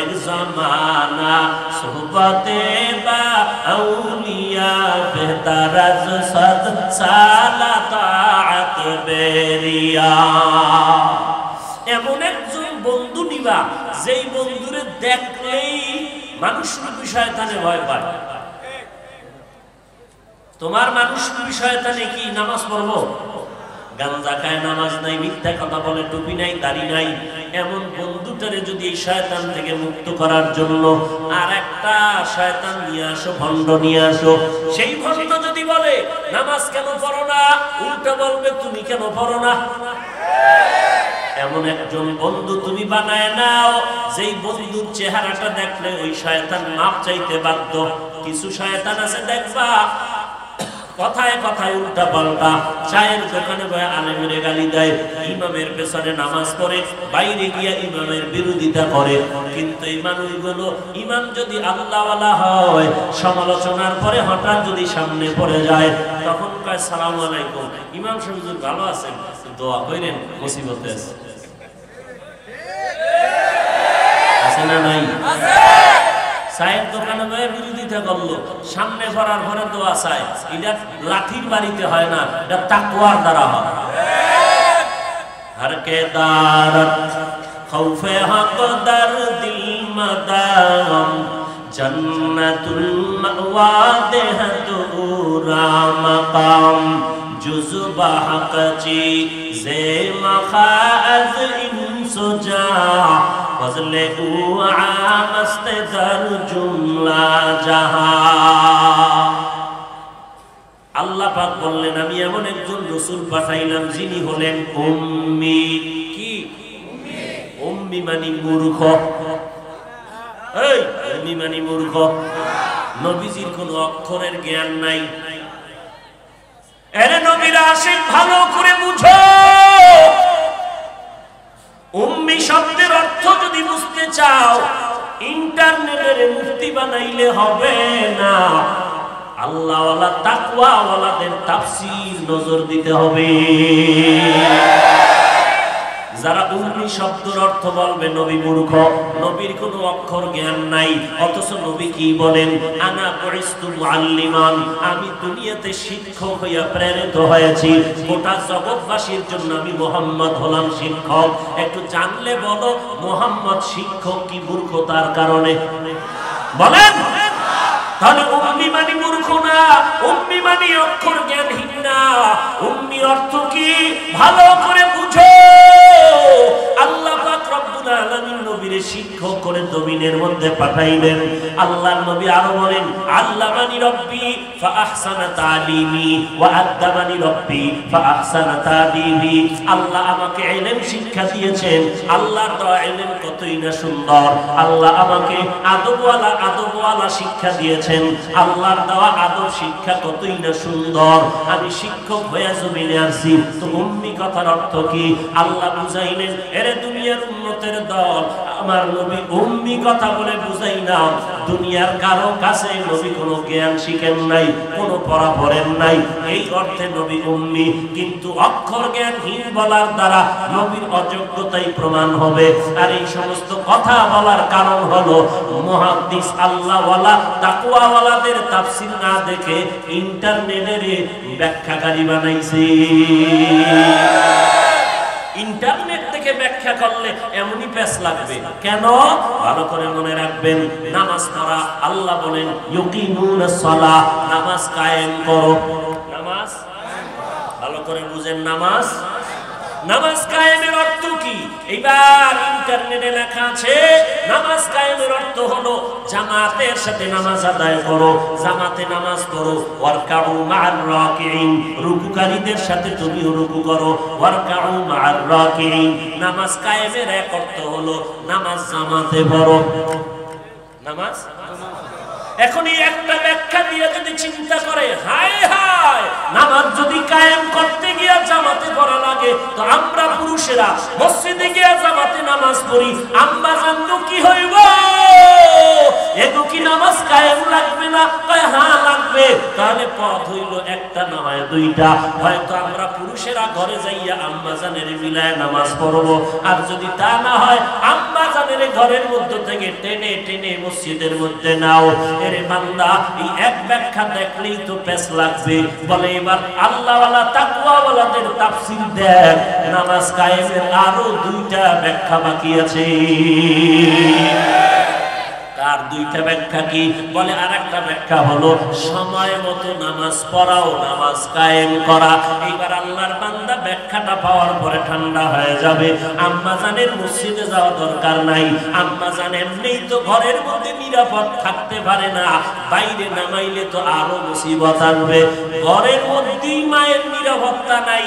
एक ज़माना सोहबते बा औलिया बेहतर सद साला ताअत बेरिया এমন একজন বন্ধু নিবা যেই বন্ধুরে দেখলেই মানুষের বিষয় তানে ভয় পায়। তোমার মানুষের বিষয় তানে কি নামাজ পড়বো, গাঞ্জা খায়, নামাজ নাই, মিথ্যা কথা বলে, টুপি নাই, দাড়ি নাই, এমন বন্ধুটারে যদি এই শয়তান থেকে মুক্ত করার জন্য আর একটা শয়তান নিয়ে আসো, ভণ্ড নিয়ে আসো, সেই ভণ্ড যদি বলে নামাজ কেন পড়ো না, উল্টা বলবে তুমি কেন পড়ো না। এমন একজন বন্ধু তুমি বানায় নাও যেই বন্ধুর চেহারাটা দেখলে ওই শয়তান মাপ চাইতে বাধ্য। কিছু শয়তান আছে দেখবা কথায় কথায় উল্টা পাল্টা, চায়ের দোকানে বয়ে আলেমের গালি দেয়, ইমামের পেছনে নামাজ পড়ে, বাইরে গিয়া ইমামের বিরোধিতা করে। কিন্তু এই মানুষগুলো ইমাম যদি আল্লাহওয়ালা হয়, সমালোচনার পরে হঠাৎ যদি সামনে পড়ে যায় তখন কয় সালামু আলাইকুম, ইমাম সাহেব ভালো আছেন, দোয়া করেন, মুসিবতে আছে না নাই? চায়ের দোকানে বয়ে বিরোধিতা করলো, সামনে পড়ার পরে দোয়া চায়, এটা লাঠির বাড়িতে হয় না, এটা তাকওয়ার দ্বারা হয়। হর কে দারত খৌফে হক দর দিল মদাম জন্নতুল মাওয়া দেহ দুরা মাকাম जुज़्बा हक़ ची ज़े मखाज़ इंसुजा फज़ले उआमस्त दर जुमला जहां। আল্লাহ পাক বললেন আমি এমন একজন রাসূল পাঠাইলাম যিনি হলেন উম্মি। কি উম্মি? মানে মূর্খ। এই উম্মি মানে মূর্খ। নবীজির কোনো অক্ষরের জ্ঞান নাই। এরে নবীর আশিক ভালো করে বুঝো, উম্মি শব্দের অর্থ যদি বুঝতে চাও ইন্টারনেটের মুফতি বানাইলে হবে না, আল্লাহওয়ালা তাকওয়াওয়ালাদের তাফসীর নজর দিতে হবে। যারা উম্মি শব্দের অর্থ বলবে নবী মূর্খ, নবীর কোনো অক্ষর জ্ঞান নাই, অথচ নবী কি বলেন? আনা বুইস্তু মুআল্লিমান, আমি দুনিয়াতে শিক্ষক হইয়া প্রেরিত হয়েছি, গোটা জগৎবাসীর জন্য আমি মুহাম্মদ হলাম শিক্ষক। একটু জানলে বলো মুহাম্মদ শিক্ষক কি মূর্খতার কারণে? বলেন। তাহলে উম্মি মানে মূর্খ না, উম্মি মানে অক্ষর জ্ঞানহীন না। উম্মির অর্থ কি ভালো করে বুঝো। আল্লাহ পাক রব্বুল আলামিন নবীর শিক্ষক করে জমিনের মধ্যে পাঠাইলেন। আল্লাহর নবী আরো বলেন আল্লামানি রব্বি ফাআহসানা তালিমি ওয়া আদাবানি রব্বি ফাআহসানা তাদিবি। আল্লাহ আমাকে ইলম শিক্ষা দিয়েছেন, আল্লাহর দেওয়া ইলম কতই না সুন্দর। আল্লাহ আমাকে আদবওয়ালা শিক্ষা দিয়েছেন, আল্লাহর দেওয়া আদব শিক্ষা কতই না সুন্দর। আমি শিক্ষক হয়ে জমিনে আসি। তো উম্মি কথার অর্থ কি? আল্লাহ বুঝাইলেন এরে দুনিয়ার উম্মতের দল, আমার নবী উম্মি কথা বলে বুঝাই না, দুনিয়ার কারো কাছে নবী কোনো জ্ঞান শিখেন নাই, কোনো পড়া পড়েন নাই, এই অর্থে নবী উম্মি। কিন্তু অক্ষর জ্ঞানহীন বলার দ্বারা নবীর অযোগ্যতাই প্রমাণ হবে। আর এই সমস্ত কথা বলার কারণ হলো মুহাদ্দিস আল্লাহওয়ালা তাকওয়াওয়ালাদের তাফসীর না দেখে ইন্টারনেটের ব্যাখ্যাকারী বানাইছে। ইন্টারনেট থেকে ব্যাখ্যা করলে এমনই পেশ লাগবে। কেন? ভালো করে মনে রাখবেন, নামাজ পড়া আল্লাহ বলেন ইউকিমুনাস সালাহ, নামাজ কায়েম করো। নামাজ ভালো করে বুঝেন, নামাজ কায়েমের অর্থ কি? এইবার ইন্টারনেটে লেখা আছে নামাজ কায়েমের অর্থ হলো জামাতের সাথে নামাজ আদায় করো, জামাতে নামাজ পড়ো। ওয়ারকাউ মা'আর রাকিঈন, রুকুকারীদের সাথে তুমিও রুকু করো। ওয়ারকাউ মা'আর রাকিঈন, নামাজ কায়েমের এক অর্থ হলো নামাজ জামাতে পড়ো। নামাজ এখন এই একটা ব্যাখ্যা দিয়ে যদি চিন্তা করে, হায় হায়, নামাজ যদি কায়েম করতে গিয়া জামাতে পড়া লাগে, তো আমরা পুরুষেরা মসজিদে গিয়া জামাতে নামাজ পড়ি, আমরা জানতো কি হইব? এগো কি নামাজ কায়েম লাগবে না? হ্যাঁ লাগবে। থাকবে তাহলে পথ হইল একটা না হয় দুইটা। হয়তো আমরা পুরুষেরা ঘরে যাইয়া আম্মা জানের মিলায় নামাজ পড়বো, আর যদি তা না হয় আম্মা জানের ঘরের মধ্যে থেকে টেনে টেনে মসজিদের মধ্যে নাও। এরে বান্দা, এই এক ব্যাখ্যা দেখলেই তো পেছ লাগবে। বলে এবার আল্লাহওয়ালা তাকওয়াওয়ালাদের তাফসীর দেখ, নামাজ কায়েমের আরো দুইটা ব্যাখ্যা বাকি আছে। আর দুইটা ব্যাখ্যা কি? বলে আরেকটা ব্যাখ্যা হলো সময় মতো নামাজ পড়াও, নামাজ কায়েম করা। এইবার আল্লাহর বান্দা ব্যাখ্যাটা পাওয়ার পরে ঠান্ডা হয়ে যাবে। আম্মা জানের মসজিদে যাওয়া দরকার নাই, আম্মা জান এমনিই তো ঘরের মধ্যে নিরাপদ থাকতে পারে না, বাইরে নামাইলে তো আরো মুসিবত আসবে। ঘরের মধ্যেই মায়ের নিরাপত্তা নাই,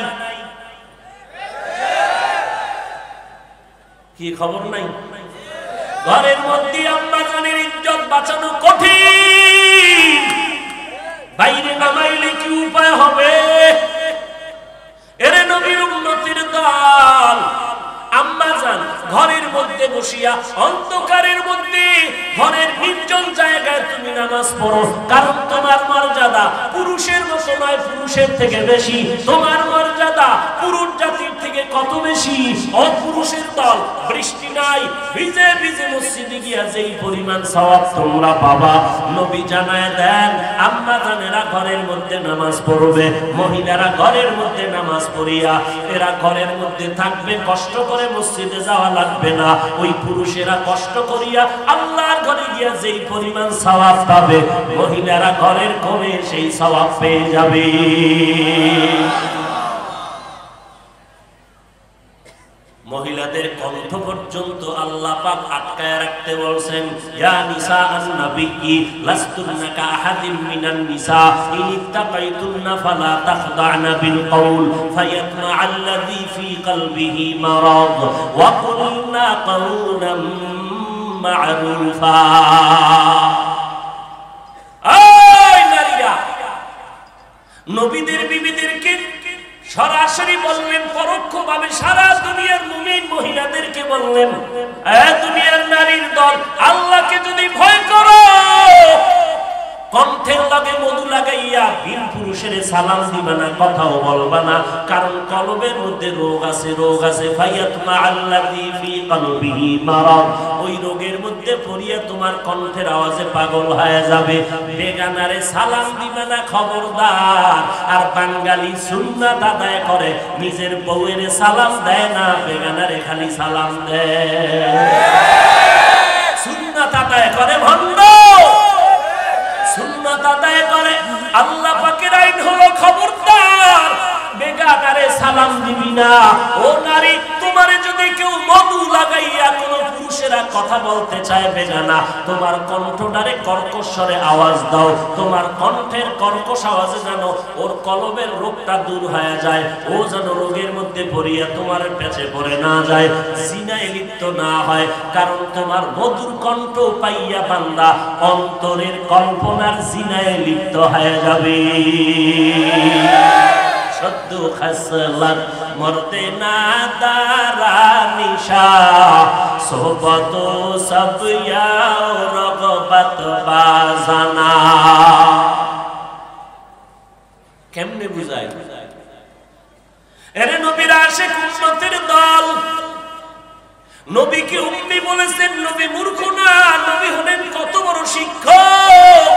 কি খবর নাই? ঘরের মধ্যে আম্মা জানের ইজ্জত বাঁচানো কঠিন, বাইরে নামাইলে কি উপায় হবে? এরে নবীর উম্মতের দল, আম্মা জান ঘরের মধ্যে বসিয়া অন্ধকারের মধ্যে ঘরের নির্জন জায়গায় তুমি নামাজ পড়ো, কারণ তোমার মর্যাদা পুরুষের মতো নয়, পুরুষের থেকে বেশি। তোমার মর্যাদা পুরুষ জাতির থেকে কত বেশি। অপুরুষের দল বৃষ্টি নাই, ভিজে ভিজে মসজিদে গিয়া যেই পরিমাণ সওয়াব তোমরা পাবা, নবী জানায় দেন আম্মা জানেরা ঘরের মধ্যে নামাজ পড়বে, মহিলারা ঘরের মধ্যে নামাজ পড়িয়া এরা ঘরের মধ্যে থাকবে, কষ্ট করে মসজিদে যাওয়া লাগবে না। ওই পুরুষেরা কষ্ট করিয়া আল্লাহর ঘরে গিয়া যেই পরিমাণ সওয়াব পাবে, মহিলারা ঘরের কোণে সেই সওয়াব পেয়ে যাবে। মহিলাদের কণ্ঠ পর্যন্ত আল্লাহ পাক আটকায় রাখতে বলছেন, ইয়া নিসা আন-নবী লাস্তুন্না কাআহাদিম মিনান নিসা ইন ইত্তাকাইতুন্না ফালা তাখদা'না বিল কওল ফায়াতমা'আল্লাযী ফী কলবিহি মারাদ ওয়া কুলনা কাওলাম মা'রুফা। এই নারীরা, নবীদের বিবিদেরকে সরাসরি বললেন, পরোক্ষভাবে সারা দুনিয়ার মুমিন মহিলাদেরকে বললেন, দুনিয়ার নারীর দল, আল্লাহকে যদি ভয় করো, কণ্ঠের লগে মধু লাগাইয়া বিন পুরুষের সালাম দিবা না, কথাও বলবা না, কারণ কলবের মধ্যে রোগ আছে, রোগ আছে। ফায়াতমা আল্লাযী ফী কলবিহি মারাদ, ওই রোগের মধ্যে পড়িয়া তোমার কণ্ঠের আওয়াজে পাগল হয়ে যাবে। বেগানারে সালাম দিবা না, খবরদার। আর বাঙালি সুন্নাত আদায় করে, নিজের বউয়ের সালাম দেয় না, বেগানারে খালি সালাম দেয়। সুন্নাত আদায় করে ভণ্ড, সুন্নাত আদায় করে। আল্লাহ পাকের আইন হলো খবরদার, বেগানারে সালাম দিবি না। ও নারী, তোমারে যদি কেউ মধু লাগাইয়া কোন পুরুষেরা কথা বলতে চায় বেগানা, তোমার কণ্ঠটারে কর্কশ্বরে আওয়াজ দাও, তোমার কণ্ঠের কর্কশ আওয়াজে যেন ওর কলবের রোগটা দূর হয়ে যায়, ও যেন রোগের মধ্যে পড়িয়া তোমার পেছে পড়ে না যায়, জিনায় লিপ্ত না হয়। কারণ তোমার মধুর কণ্ঠ পাইয়া বান্দা অন্তরের কল্পনার জিনায় লিপ্ত হয়ে যাবে। সদ্য খাসলাত মরতে না দারা নিশা সোহবত সব ইয়াও রগবত বাজানা। কেমনে বুঝায়? এরে নবীর আশিক উম্মতের দল, নবীকে উম্মি বলেছেন, নবী মূর্খ না, নবী হলেন কত বড় শিক্ষক।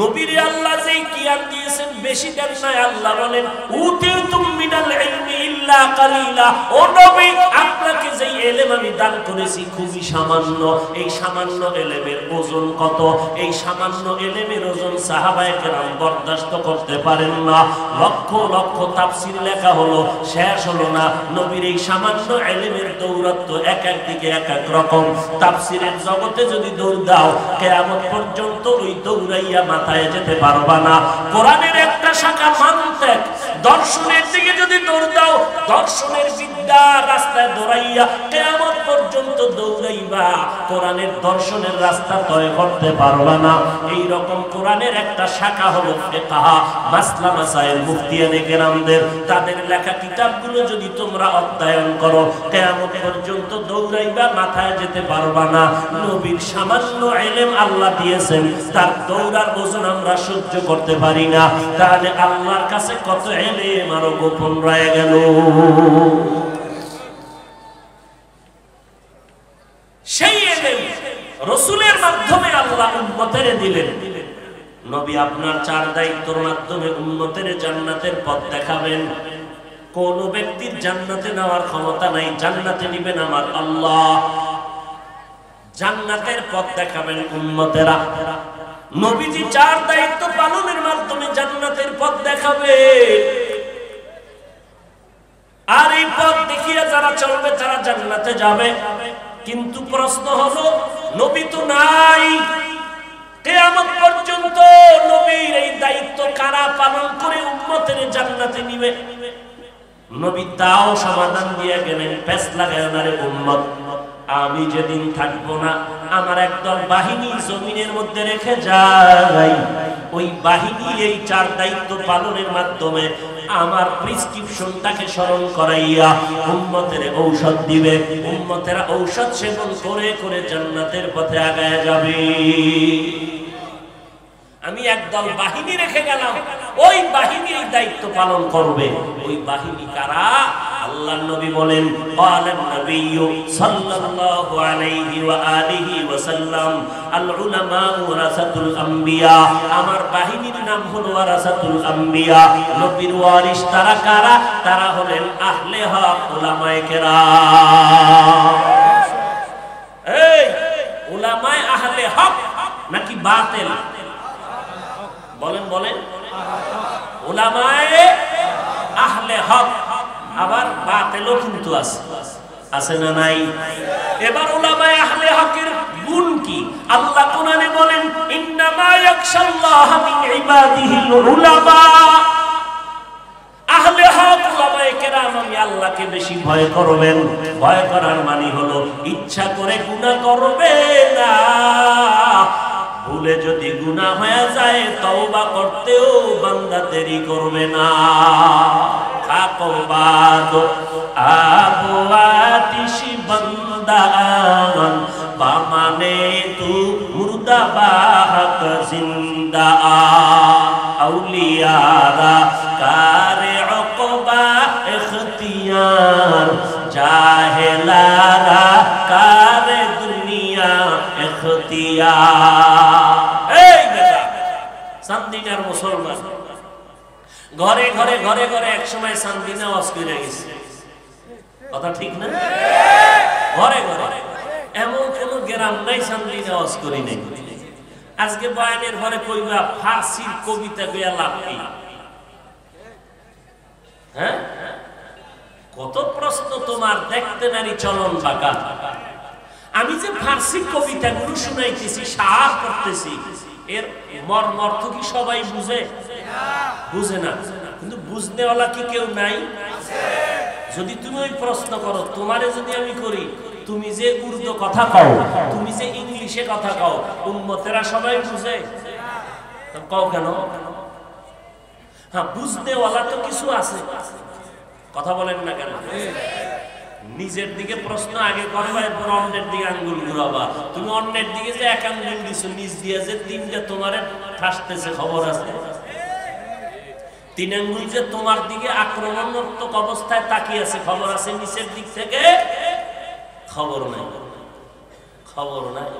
নবীরে আল্লাহ যেই জ্ঞান দিয়েছেন বেশি দেন নাই। আল্লাহ বলেন, উতিতুম মিনাল ইলমি ইল্লা কালিলা। ও নবী, আপনাকে যেই ইলম আমি দান করেছি খুবই সামান্য। এই সামান্য ইলমের ওজন কত? এই সামান্য ইলমের ওজন সাহাবায়ে কেরাম বরদাস্ত করতে পারেন না। লক্ষ লক্ষ তাফসীর লেখা হলো, শেষ হলো না। নবীর এই সামান্য ইলমের দৌরাত্ম এক এক দিকে এক এক রকম। তাফসীরের জগতে যদি দৌড় দাও, কিয়ামত পর্যন্ত ওই দৌড়াইয়া মাথায় যেতে পারবা না। কোরআনের একটা শাখা মানতেক, দর্শনের দিকে যদি দৌড় দাও, দর্শনের সিধা রাস্তায় দৌড়াইয়া কিয়ামত পর্যন্ত দৌড়াইবা, কোরআনের দর্শনের রাস্তা তয় করতে পারবা না। এই রকম কোরআনের একটা শাখা হলো ফিকহ, মাসলা মাসাইল, মুফতিয়ানে কেরামদের তাদের লেখা কিতাবগুলো যদি তোমরা অধ্যয়ন করো, কিয়ামত পর্যন্ত দৌড়াইবা, মাথায় যেতে পারবা না। নবীর সামান্য ইলম আল্লাহ দিয়েছেন, তার দৌড়ার ওজন আমরা সহ্য করতে পারি না, তাহলে আল্লাহর কাছে কত ইলম আরো গোপন রয়ে গেল। সেই ইলম রাসূলের মাধ্যমে আল্লাহ উম্মতের দিলেন। নবী আপনার 4 দায়িত্বের মাধ্যমে উম্মতের জান্নাতের পথ দেখাবেন। কোন ব্যক্তির জান্নাতে নেওয়ার ক্ষমতা নাই, জান্নাতে নেবেন আমার আল্লাহ। জান্নাতের পথ দেখাবেন উম্মতেরা। নবীজি 4 দায়িত্ব পালনের মাধ্যমে জান্নাতের পথ দেখাবে। আর এই পথ দেখিয়ে যারা চলবে তারা জান্নাতে যাবে। কিন্তু প্রশ্ন হলো, নবী তো নাই, কিয়ামত পর্যন্ত নবীর এই দায়িত্ব কারা পালন করে উম্মতের জান্নাতে নিবে? নবী তাও সমাধান দিয়ে গেলেন, পেছ লাগায় না রে উম্মত, আমি যেদিন থাকবো না আমার একদল বাহিনী জমিনের মধ্যে রেখে যাই। ওই বাহিনী এই 4 দায়িত্ব পালনের মাধ্যমে আমার প্রেসক্রিপশনটাকে স্মরণ করাইয়া উম্মতের ঔষধ দিবে। উম্মতেরা ঔষধ সেবন করে করে জান্নাতের পথে আগায় যাবে। আমি একদল বাহিনী রেখে গেলাম, ওই বাহিনী এই দায়িত্ব পালন করবে। ওই বাহিনী কারা? আল্লাহর নবী বলেন, ক্বালান নবিয়্যু সাল্লাল্লাহু আলাইহি ওয়া আলিহি ওয়া সাল্লাম, আল উলামা ওয়ারাসাতুল আম্বিয়া। আমার বাহিনীর নাম হলো ওয়ারাসাতুল আম্বিয়া, নবীর ওয়ারিস। তারা কারা? তারা হলেন আহলে হক, উলামায়ে কেরাম। এই উলামায়ে আহলে হক নাকি বাতিল? বলেন বলেন। উলামায়ে আহলে হক, আবার বাতিলও কিন্তু আছে না নাই? এবার উলামায়ে আহলে হকের গুণ কি? আল্লাহ কোরআনে বলেন, ইন্নামা ইয়াখশাল্লাহা মিন ইবাদিহিল উলামা। আহলে হক উলামায়ে কেরাম আমি আল্লাহকে বেশি ভয় করবেন। ভয় করার মানে হলো ইচ্ছা করে গুনাহ করবে না। ভুলে যদি গুনাহ হয়ে যায় তওবা করতেও বান্দা দেরি করবে না। খাকবাদ আবওয়াতিশ বান্দান বামানে তু মুর্দাবা হক জিন্দা। আউলিয়ারা কারে উকবা ইখতিয়ার, জাহেলারা কারে দুনিয়া ইখতিয়ার। এই বেটা সান্দিনার মুসলমান ঘরে ঘরে ঘরে ঘরে একসময় সান্দিনা ওয়াজ করে গেছে, কথা ঠিক না? ঘরে ঘরে এমন কোন গ্রাম নাই সান্দিনা ওয়াজ করি নাই। আজকে বয়ানের ঘরে কইবা ফার্সির কবিতা কইয়া লাভ কি? হ্যাঁ, কত প্রশ্ন তোমার, দেখতে নারী চলন বাঁকা। আমি যে ফার্সি কবিতাগুলো শুনাইতেছি, সার করতেছি, এর মর্ম অর্থ কি সবাই বুঝে? বুঝে না। কিন্তু বুঝনেওয়ালা কি কেউ নাই? যদি তুমি ওই প্রশ্ন করো, তোমারে যদি আমি করি, তুমি যে উর্দু কথা কও, তুমি যে ইংলিশে কথা কও, উম্মতেরা সবাই বুঝে? কও কেন? হ্যাঁ, বুঝনেওয়ালা তো কিছু আছে, কথা বলেন না কেন? নিজের দিকে প্রশ্ন আগে করবা, এরপর অন্যের দিকে আঙ্গুল ঘুরাবা। তুমি অন্যের দিকে যে এক আঙ্গুল দিছো, নিজ দিয়ে যে 3টা তোমারে ঠাসতেছে, খবর আছে? 3 আঙ্গুল যে তোমার দিকে আক্রমণাত্মক অবস্থায় তাকিয়ে আছে, খবর আছে? নিচের দিক থেকে খবর নাই, খবর নাই।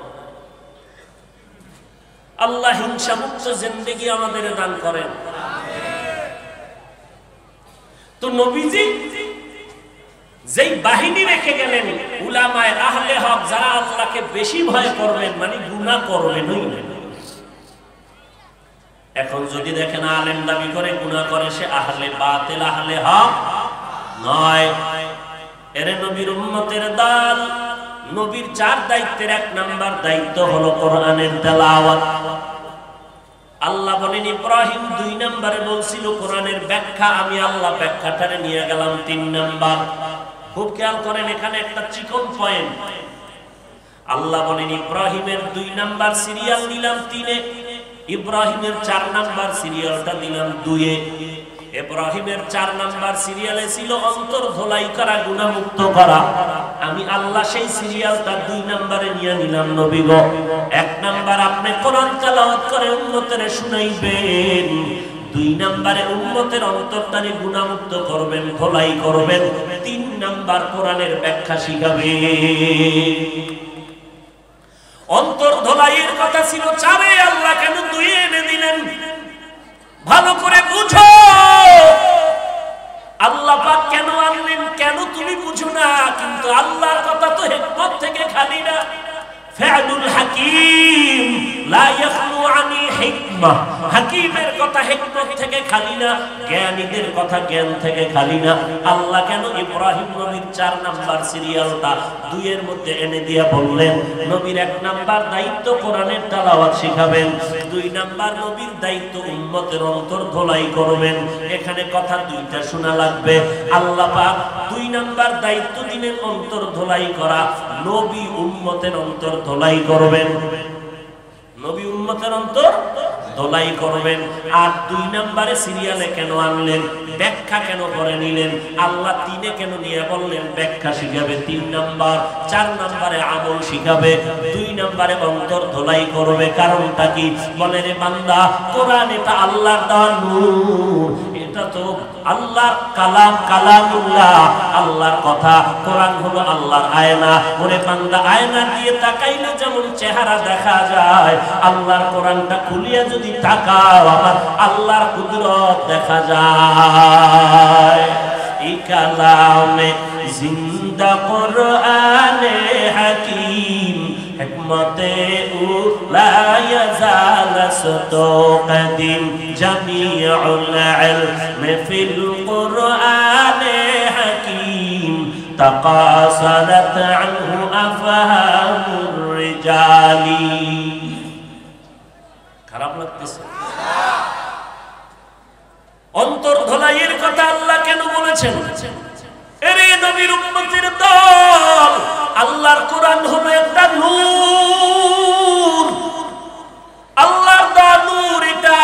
আল্লাহ হিংসা মুক্ত জিন্দেগি আমাদের দান করেন। তো নবীজি যেই বাহিনী রেখে গেলেন, উলামায়ে আহলে হক, যারা আল্লাহকে বেশি ভয় করবেন, মানে গুনাহ করবেন। এখন যদি দেখেন আলেম দাবি করে গুনাহ করে, সে আহলে বাতিল, আহলে হক নয়। এরে নবীর উম্মতের দল। নবীর 4 দায়িত্বের 1 নাম্বার দায়িত্ব হলো কোরআনের তেলাওয়াত। আল্লাহ বলেন, ইব্রাহিম 2 নম্বরে বলছিল কোরআনের ব্যাখ্যা, আমি আল্লাহ ব্যাখ্যাটারে নিয়ে গেলাম 3 নাম্বার। খুব খেয়াল করেন, এখানে একটা চিকন পয়েন্ট। আল্লাহ বলেন ইব্রাহিমের 2 নাম্বার সিরিয়াল দিলাম 3-এ, ইব্রাহিমের 4 নাম্বার সিরিয়ালটা দিলাম 2-এ। ইব্রাহিমের 4 নাম্বার সিরিয়ালে ছিল অন্তর ধোলাই করা, গুনাহ মুক্ত করা। আমি আল্লাহ সেই সিরিয়ালটা 2 নম্বরে নিয়ে নিলাম। নবী গো, 1 নাম্বার আপনি কোরআন তেলাওয়াত করে উম্মতের শুনাইবেন, 2 নম্বরে উম্মতের অন্তরটারে গুনাহ মুক্ত করবেন, ধোলাই করবেন, 3 নাম্বার কোরআনের ব্যাখ্যা শিখাবেন। অন্তর ধোলাইয়ের কথা ছিল 4-এ, আল্লাহ কেন 2-এ এনে দিলেন? ভালো করে বুঝো আল্লাহ পাক কেন আনলেন, কেন তুমি বুঝো না। কিন্তু আল্লাহর কথা তো হিকমত থেকে খালি না। ফা'লুল হাকিম লা ইয়াখলু আনিল হিকমা, হাকিমের কথা হিকমত থেকে খালি না, জ্ঞানীদের কথা জ্ঞান থেকে খালি না। আল্লাহ কেন ইব্রাহিম নবীর 4 নাম্বার সিরিয়ালটা 2 এর মধ্যে এনে দিয়া বললেন, নবীর 1 নাম্বার দায়িত্ব কোরআনের তেলাওয়াত শিখাবেন, 2 নাম্বার নবীর দায়িত্ব উম্মতের অন্তর ধোলাই করবেন। এখানে কথা 2টা শোনা লাগবে। আল্লাহ পাক 2 নাম্বার দায়িত্ব দিলেন অন্তর ধোলাই করা, নবী উম্মতের অন্তর ধোলাই করবেন, নবী উম্মতের অন্তর ধোলাই করবেন। আর 2 নম্বরে সিরিয়ালে কেন আনলেন, ব্যাখ্যা কেন করে নিলেন? আল্লাহ 3-এ কেন নিয়ে বললেন? ব্যাখ্যা শিখাবে 3 নাম্বার, 4 নম্বরে আমল শিখাবে, 2 নম্বরে অন্তর ধোলাই করবে। কারণটা কি? বলে রে বান্দা, কোরআন এটা আল্লাহর দেওয়া নূর, এটা তো আল্লাহর কালাম, কালামুল্লাহ, আল্লাহর কথা। কোরআন হলো আল্লাহর আয়না। ওরে বান্দা, আয়না দিয়ে তাকাইলে যেমন চেহারা দেখা যায়, আল্লাহর কোরআনটা খুলিয়া যদি তাকাও, আমার আল্লাহর কুদরত দেখা যায়। এই কালামে জিন্দা কোরআনে হাকিম, হিকমতে ও লা ইয়াজাল সতো কদিম, জামিউল ইলম ফিল কোরআনে হাকিম, তাকাসারাত আনহু আফহামুর রিজালি। খারাপ লাগতেছে? অন্তর ধোলাইয়ের কথা আল্লাহ কেন বলেছেন? এরে নবীর উম্মতের দল, আল্লাহর কোরআন হলো একটা নূর, আল্লাহর দেওয়া নূর। এটা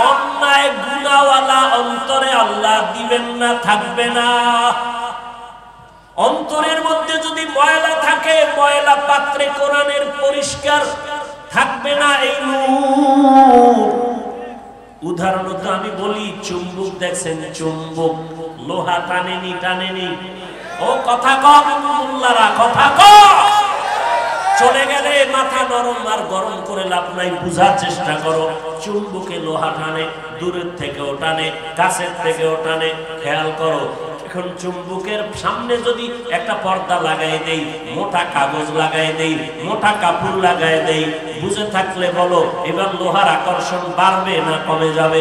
অন্যায় গুনাহওয়ালা অন্তরে আল্লাহ দিবেন না, থাকবে না। অন্তরের মধ্যে যদি ময়লা থাকে, ময়লা পাত্রে কোরআনের পরিষ্কার থাকবে না এই নূর। উদাহরণত আমি বলি, চুম্বক দেখছেন, চুম্বক লোহা টানেনি, টানেনি? ও কথা কম মোল্লারা, কথা কম। চলে গেলে মাথা নরম আর গরম করে লাভ নাই, বুঝার চেষ্টা করো। চুম্বকে লোহা টানে, দূরের থেকেও টানে, কাছের থেকেও টানে। খেয়াল করো, এখন চুম্বকের সামনে যদি একটা পর্দা লাগাই দেই, মোটা কাগজ লাগাই দেই, মোটা কাপড় লাগাই দেই, বুঝে থাকলে বলো এবার লোহার আকর্ষণ বাড়বে না কমে যাবে?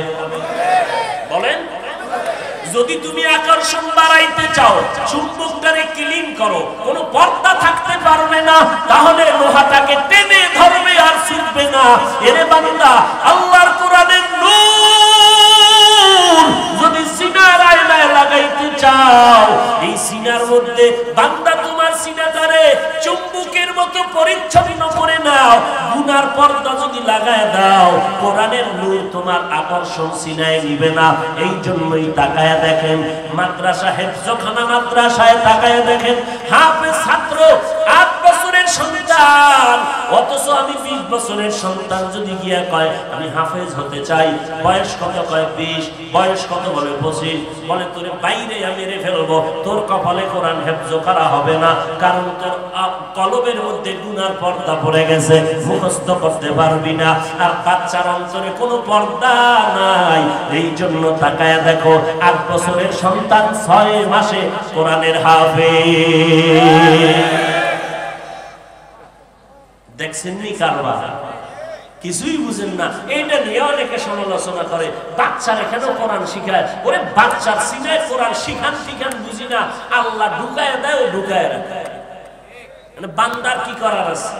বলেন। যদি তুমি আকর্ষণ বাড়াইতে চাও, চুম্বকটারে ক্লিন করো, কোনো পর্দা থাকতে পারবে না, তাহলে লোহাটাকে টেনে ধরবে আর ছুটবে না। এরে বান্দা, আল্লাহর কোরআনের নূর যদি সিনার আয়নায় লাগাইতে চাও, এই সিনার মধ্যে বান্দা তোমার সিনাটারে চুম্বকের মতো পরিচ্ছন্ন করে নাও। গুনার পর্দা যদি লাগায় দাও, কোরআনের নূর তোমার আকর্ষণ সিনায় নিবে না। এই জন্যই তাকায়া দেখেন মাদ্রাসা, হেফজখানা মাদ্রাসায় তাকায়া দেখেন, হাফেজ ছাত্র 8 বছরের সন্তান, অথচ আমি 20 বছরের সন্তান যদি গিয়া কয় আমি হাফেজ হতে চাই, বয়স কত? কয় 20। বয়স কত? বলে 25। বলে তোরে বাইরে আমি মেরে ফেলবো, তোর কপালে কোরআন হেফজ করা হবে না, কারণ তোর কলবের মধ্যে গুনার পর্দা পড়ে গেছে, মুখস্থ করতে পারবি না। আর বাচ্চার অন্তরে কোনো পর্দা নাই। এই জন্য তাকায়া দেখো, 8 বছরের সন্তান 6 মাসে কোরআনের হাফেজ। দেখছেন নি কারবার? কিছুই বুঝেন না। এইটা নিয়ে অনেকে সমালোচনা করে, বাচ্চারা কেন কোরআন শিখায়? ওরে বাচ্চার সিনায় কোরআন শিখান শিখান বুঝি না, আল্লাহ ঢুকায় দেয়, ও ঢুকায় রাখে। মানে বান্দার কি করার আছে?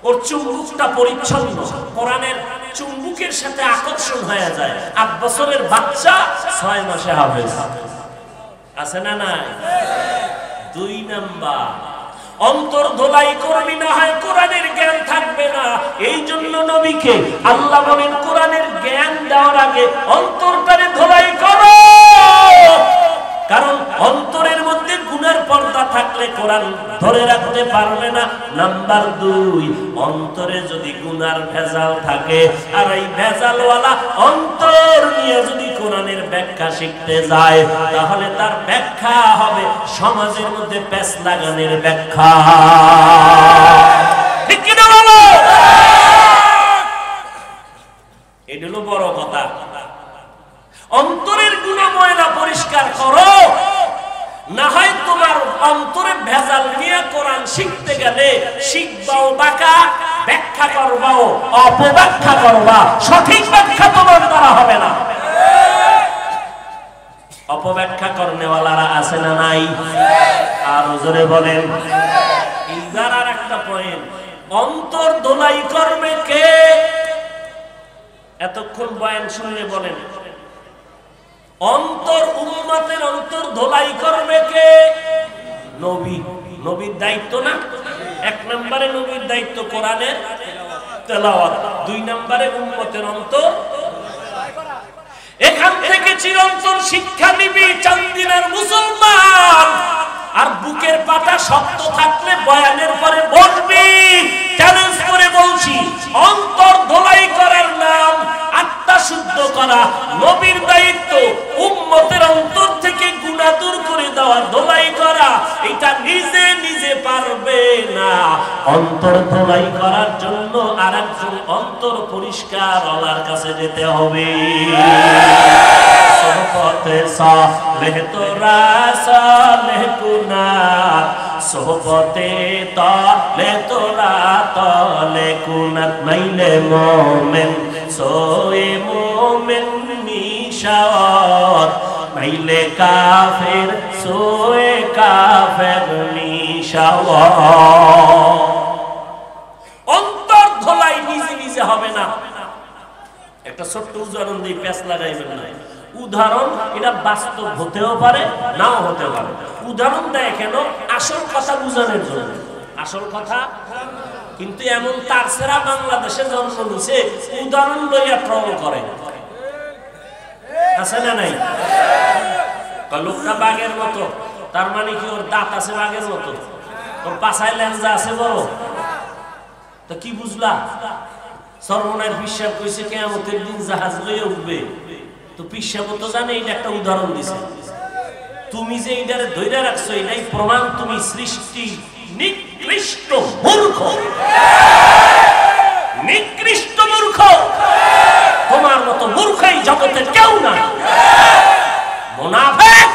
ওর চুম্বকটা পরিচ্ছন্ন, কোরআনের চুম্বকের সাথে আকর্ষণ হয়ে যায়। 8 বছরের বাচ্চা 6 মাসে হাফেজ। আছে না নাই? দুই নাম্বার, অন্তর ধোলাই করবি, না হয় কোরআনের জ্ঞান থাকবে না। এই জন্য নবীকে আল্লাহ বলেন কোরআনের জ্ঞান দেওয়ার আগে অন্তরটারে ধোলাই করো, কারণ অন্তরের মধ্যে গুনার পর্দা থাকলে কোরআন ধরে রাখতে পারবে না। নাম্বার দুই, অন্তরে যদি গুনার ভেজাল থাকে আর এই ভেজালওয়ালা অন্তর নিয়ে যদি কোরআনের ব্যাখ্যা শিখতে যায়, তাহলে তার ব্যাখ্যা হবে সমাজের মধ্যে প্যাঁচ লাগানোর ব্যাখ্যা। ঠিক কি না বলো? এটা হলো বড় কথা। অন্তরের গুনাহ ময়লা পরিষ্কার করো, না হয় তোমার অন্তরে ভেজাল নিয়ে কোরআন শিখতে গেলে শিখবাও বাঁকা, ব্যাখ্যা করবাও অপব্যাখ্যা করবা, সঠিক ব্যাখ্যা তোমার দ্বারা হবে না। অপব্যাখ্যা করনেওয়ালারা আছে না নাই? আর জোরে বলেন। এইবার আর একটা পয়েন্ট, অন্তর ধোলাই করবে কে? এতক্ষণ বয়ান শুনলে বলেন অন্তর, উম্মতের অন্তর ধোলাই করবে কে? নবী। নবীর দায়িত্ব না? এক নম্বরে নবীর দায়িত্ব কোরআনের তেলাওয়াত, দুই নম্বরে উম্মতের অন্তর। এখান থেকে চিরন্তন শিক্ষা নিবি চান্দিনার মুসলমান। আর বুকের পাটা শক্ত থাকলে বয়ানের পরে বসবি। চ্যালেঞ্জ করে বলছি, অন্তর ধোলাই করার নাম আত্মা শুদ্ধ করা। নবীর দায়িত্ব উম্মতের অন্তর থেকে গুনাহ দূর করে দেওয়া, ধোলাই করা। এটা নিজে নিজে পারবে না। অন্তর ধোলাই করার জন্য আরেকজন অন্তর পরিষ্কার আল্লাহর কাছে যেতে হবে। সোহবতে সালেহ তোরা সালেহ কুনাত, সোহবতে তালে তোরা তালে কুনাত। মাইলে মোমেন সোয়ে মোমেন নিশাওয়াত, মাইলে কাফের সোয়ে কাফের নিশাওয়াত। অন্তর ধোলাই নিজে নিজে হবে না। একটা ছোট্ট উদাহরণ দিয়ে প্যাঁচ লাগাইবেন না। উদাহরণ এটা বাস্তব হতেও পারে, নাও হতে পারে। উদাহরণ দেয় কেন? আসল কথা বুঝানোর জন্য। আসল কথা কিন্তু এমন তার সেরা বাংলাদেশে জন্ম নিছে, উদাহরণ লইয়া ট্রল করে। আছে না নাই? লোকটা বাঘের মতো, তার মানে কি ওর দাঁত আছে বাঘের মতো, ওর পাছায় লেঞ্জা আছে বড়। তো কি বুঝলা? সর্বনাশ বিশ্বাস কইছে কিয়ামতের দিন জাহাজ লইয়া উঠবে। তো পিসাব তো জানে এটা একটা উদাহরণ দিছে। তুমি যে এইটারে ধইরা রাখছো, এটাই প্রমাণ তুমি সৃষ্টি নিকৃষ্ট মূর্খ। নিকৃষ্ট মূর্খ। তোমার মতো মূর্খ এই জগতে কেউ না। মুনাফিক,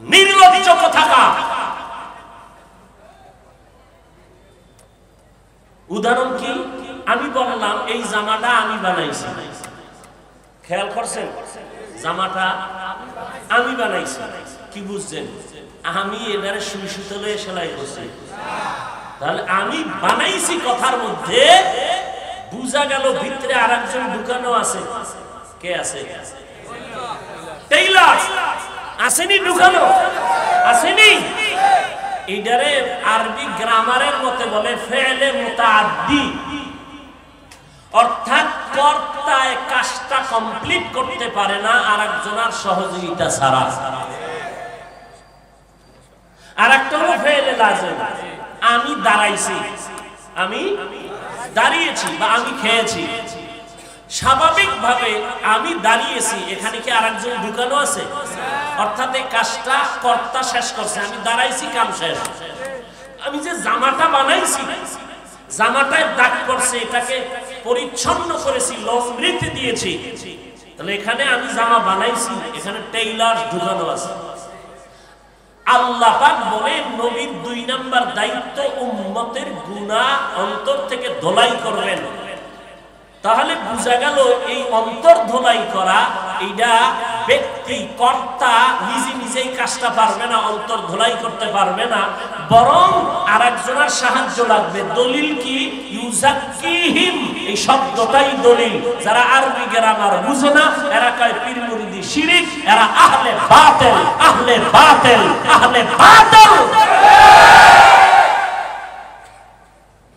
নির্লজ্জ কোথাকার। উদাহরণ কি? আমি বললাম এই জামাটা আমি বানাইছি। খেয়াল করছেন? জামাটা আমি বানাইছি। কি বুঝছেন? আমি এবারে সুই সুতো লয়ে সেলাই করছি। তাহলে আমি বানাইছি কথার মধ্যে বুঝা গেল ভিতরে আরেকজন ঢুকানো আছে। কে আছে? টেইলার আসেনি? ঢুকানো আসেনি? এইটারে আরবি গ্রামারের মতে বলে ফেলে মুতাআদ্দি, অর্থাৎ কর্তায় কাজটা কমপ্লিট করতে পারে না আরেকজনের সহযোগিতা ছাড়া। আরেকটা হলো ফেলে লাজিম, আমি দাঁড়াইছি, আমি দাঁড়িয়েছি বা আমি খেয়েছি। স্বাভাবিকভাবে আমি দাঁড়িয়েছি, এখানে কি আরেকজন ঢুকানো আছে? অর্থাৎ এই কাজটা কর্তা শেষ করছে, আমি দাঁড়াইছি, কাম শেষ। আমি যে জামাটা বানাইছি, জামাটায় দাগ পড়ছে, এটাকে পরিচ্ছন্ন করেছি, লন্ড্রিতে দিয়েছি। তাহলে এখানে আমি জামা বানাইছি, এখানে টেইলার ঢুকানো আছে। আল্লাহ পাক বলেন নবীর 2 নাম্বার দায়িত্ব উম্মতের গুনাহ অন্তর থেকে ধোলাই করবেন। তাহলে বোঝা গেল এই অন্তর ধোলাই করা এইটা ব্যক্তি কর্তা নিজে নিজেই কাজটা পারবে না, অন্তর ধোলাই করতে পারবে না, বরং আরেকজনের সাহায্য লাগবে। দলিল কি? ইউজাক্কিহিম, এই শব্দটাই দলিল। যারা আরবি গ্রামার বুঝে না এরা কয় পীর মুরিদি শিরিক, এরা আহলে বাতিল, আহলে বাতিল, আহলে বাতিল।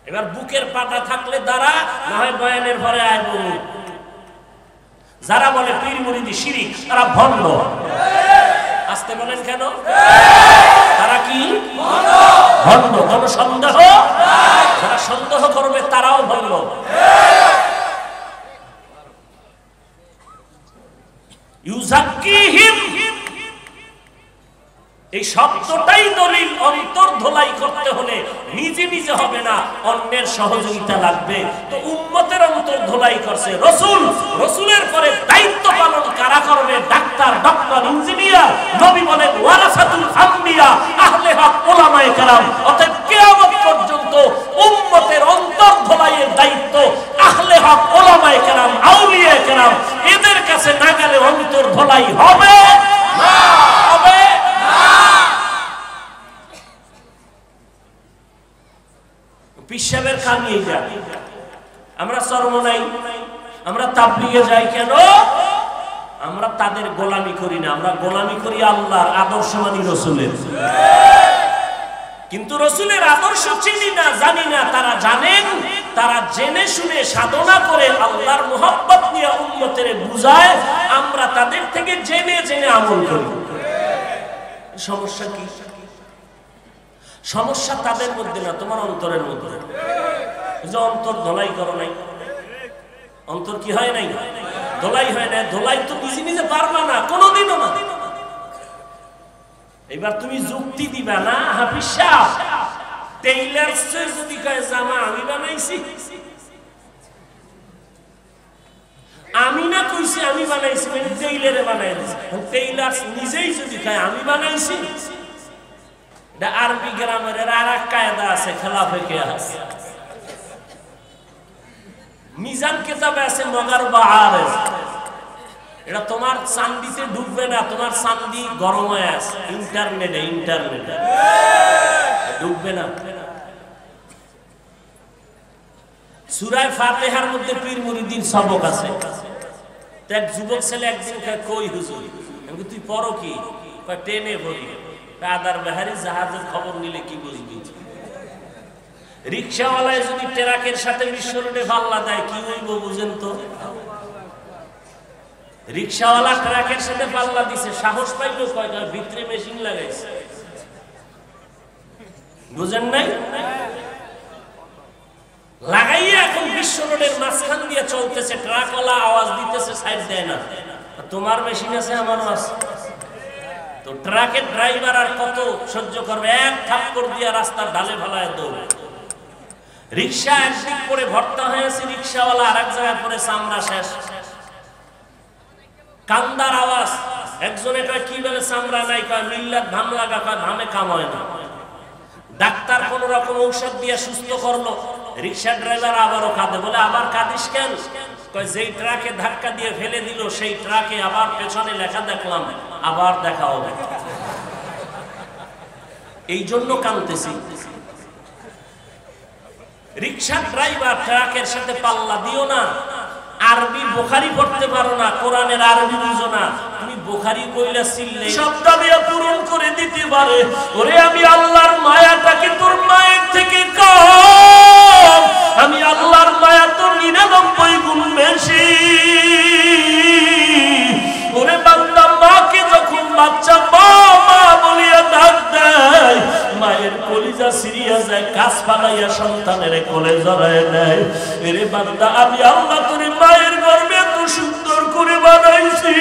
এবার বুকের পাটা থাকলে দ্বারা না হয় বয়ানের পরে আয় বলুন। যারা বলে পীর মুরিদি শিরিক তারা ভণ্ড। আসতে বলেন কেন? তারা কি ভণ্ড? কোন সন্দেহ? যারা সন্দেহ করবে তারাও ভণ্ড। ইউজাক্কিহিম, এই শব্দটাই দলিল। অন্তর ধোলাই করতে হলে নিজে নিজে হবে না, অন্যের সহযোগিতা লাগবে। তো উম্মতের অন্তর ধোলাই করছে রাসূল, রাসূলের পরে দায়িত্ব পালন কারা করবে? Doctor, doctor, engineer. নবী বলেন ওয়ারাসাতুল আম্বিয়া, আহলে হক উলামায়ে কেরাম। অতএব কিয়ামত পর্যন্ত উম্মতের অন্তর ধোলাইয়ের দায়িত্ব আহলে হক উলামায়ে কেরাম, আউলিয়া কেরাম। এদের কাছে না গেলে অন্তর ধোলাই হবে না, হবে না। পিসাবের কামিয়ে যায়, আমরা চরমনাই, আমরা তাবলীগে যাই কেন? আমরা তাদের গোলামি করি না, আমরা গোলামি করি আল্লাহর আদর্শ মানি, রাসূলের। কিন্তু রাসূলের আদর্শ চিনি না, জানি না। তারা জানেন, তারা জেনে শুনে সাধনা করে আল্লাহর মুহাব্বত নিয়ে উম্মতের বুঝায়। আমরা তাদের থেকে জেনে জেনে আমল করি। সমস্যা কি? সমস্যা তাদের মধ্যে না, তোমার অন্তরের মধ্যে। যে অন্তর ধোলাই করো নাই, অন্তর কি হয় নাই? ধোলাই হয় না। ধোলাই তো নিজে নিজে পারবা না, কোনোদিনও না। এবার তুমি যুক্তি দিবা না, হাফিজ সাহেব টেইলার যদি কয় জামা আমি বানাইছি, আমি না কইছি আমি বানাইছি, মানে টেইলারে বানাই দিছি। টেইলার নিজেই যদি কয় আমি বানাইছি, এটা আরবি গ্রামারের আর এক কায়দা আছে, খেলাফে কিয়াস। মিজান কিতাবে আছে মগার বাহারে, এটা তোমার চান্দিতে ঢুকবে না, তোমার চান্দি গরম হয়ে আছে ইন্টারনেটে, ইন্টারনেটে ঢুকবে না। সূরা ফাতিহার মধ্যে পীর মুরিদির সবক আছে। এক যুবক ছেলে একদিন কই হুজুর, আমি তুই পড়ো কি? ট্রেনে পড়ি। আদার বাহারি জাহাজের খবর নিলে কি বুঝবি? রিক্সাওয়ালায় যদি ট্রাকের সাথে বিশ্ব রোডে পাল্লা দেয় কি হইব বুঝেন তো? রিক্সাওয়ালা ট্রাকের সাথে পাল্লা দিছে, সাহস পাইলো কয়টা ভিতরে মেশিন লাগাইছে, বুঝেন নাই? লাগাইয়া এখন বিশ্ব রোডের মাঝখান দিয়ে চলতেছে, ট্রাকওয়ালা আওয়াজ দিতেছে, সাইড দেয় না। তোমার মেশিন আছে, আমারও আছে। তো ট্রাকের ড্রাইভার আর কত সহ্য করবে? এক থাপ্পড় দিয়ে রাস্তার ঢালে ফেলায় দৌড়। রিক্সা একদিক করে ভর্তা হয়েছে, রিক্সাওয়ালা আর এক জায়গায় পরে চামড়া শেষ। কান্দার আওয়াজ। একজনে কয় কি বলে চামড়া নাই, কয় মিল্লাত ঘাম লাগা, কয় ঘামে কাম হয় না। ডাক্তার কোন রকম ঔষধ দিয়ে সুস্থ করলো, রিক্সা ড্রাইভার আবারও কাঁদে। বলে আবার কাঁদিস কেন? কয় যেই ট্রাকে ধাক্কা দিয়ে ফেলে দিল সেই ট্রাকে আবার পেছনে লেখা দেখলাম আবার দেখা হবে, এই জন্য কাঁদতেছি। রিক্সা ড্রাইভার ট্রাকের সাথে পাল্লা দিও না। আরবি বুখারী পড়তে পারো না, কোরআনের আরবি বুঝো না, তুমি বুখারী কইলা চিল্লে শব্দ দিয়ে পূরণ করে দিতে পারে। ওরে আমি আল্লাহর মায়াটাকে তোর মায়ের থেকে কম, আমি আল্লাহর মায়া তোর 99 গুণ বেশি। ওরে বান্দা, মাকে যখন বাচ্চা মা মা বলিয়া ডাক দেয়, মায়ের কলিজা সিরিয়া যায়, কাজ ফালাইয়া সন্তানের কোলে জড়ায় নেয়। এরে বান্দা, আমি আল্লাহ তোরে মায়ের গর্ভে এত সুন্দর করে বানাইছি।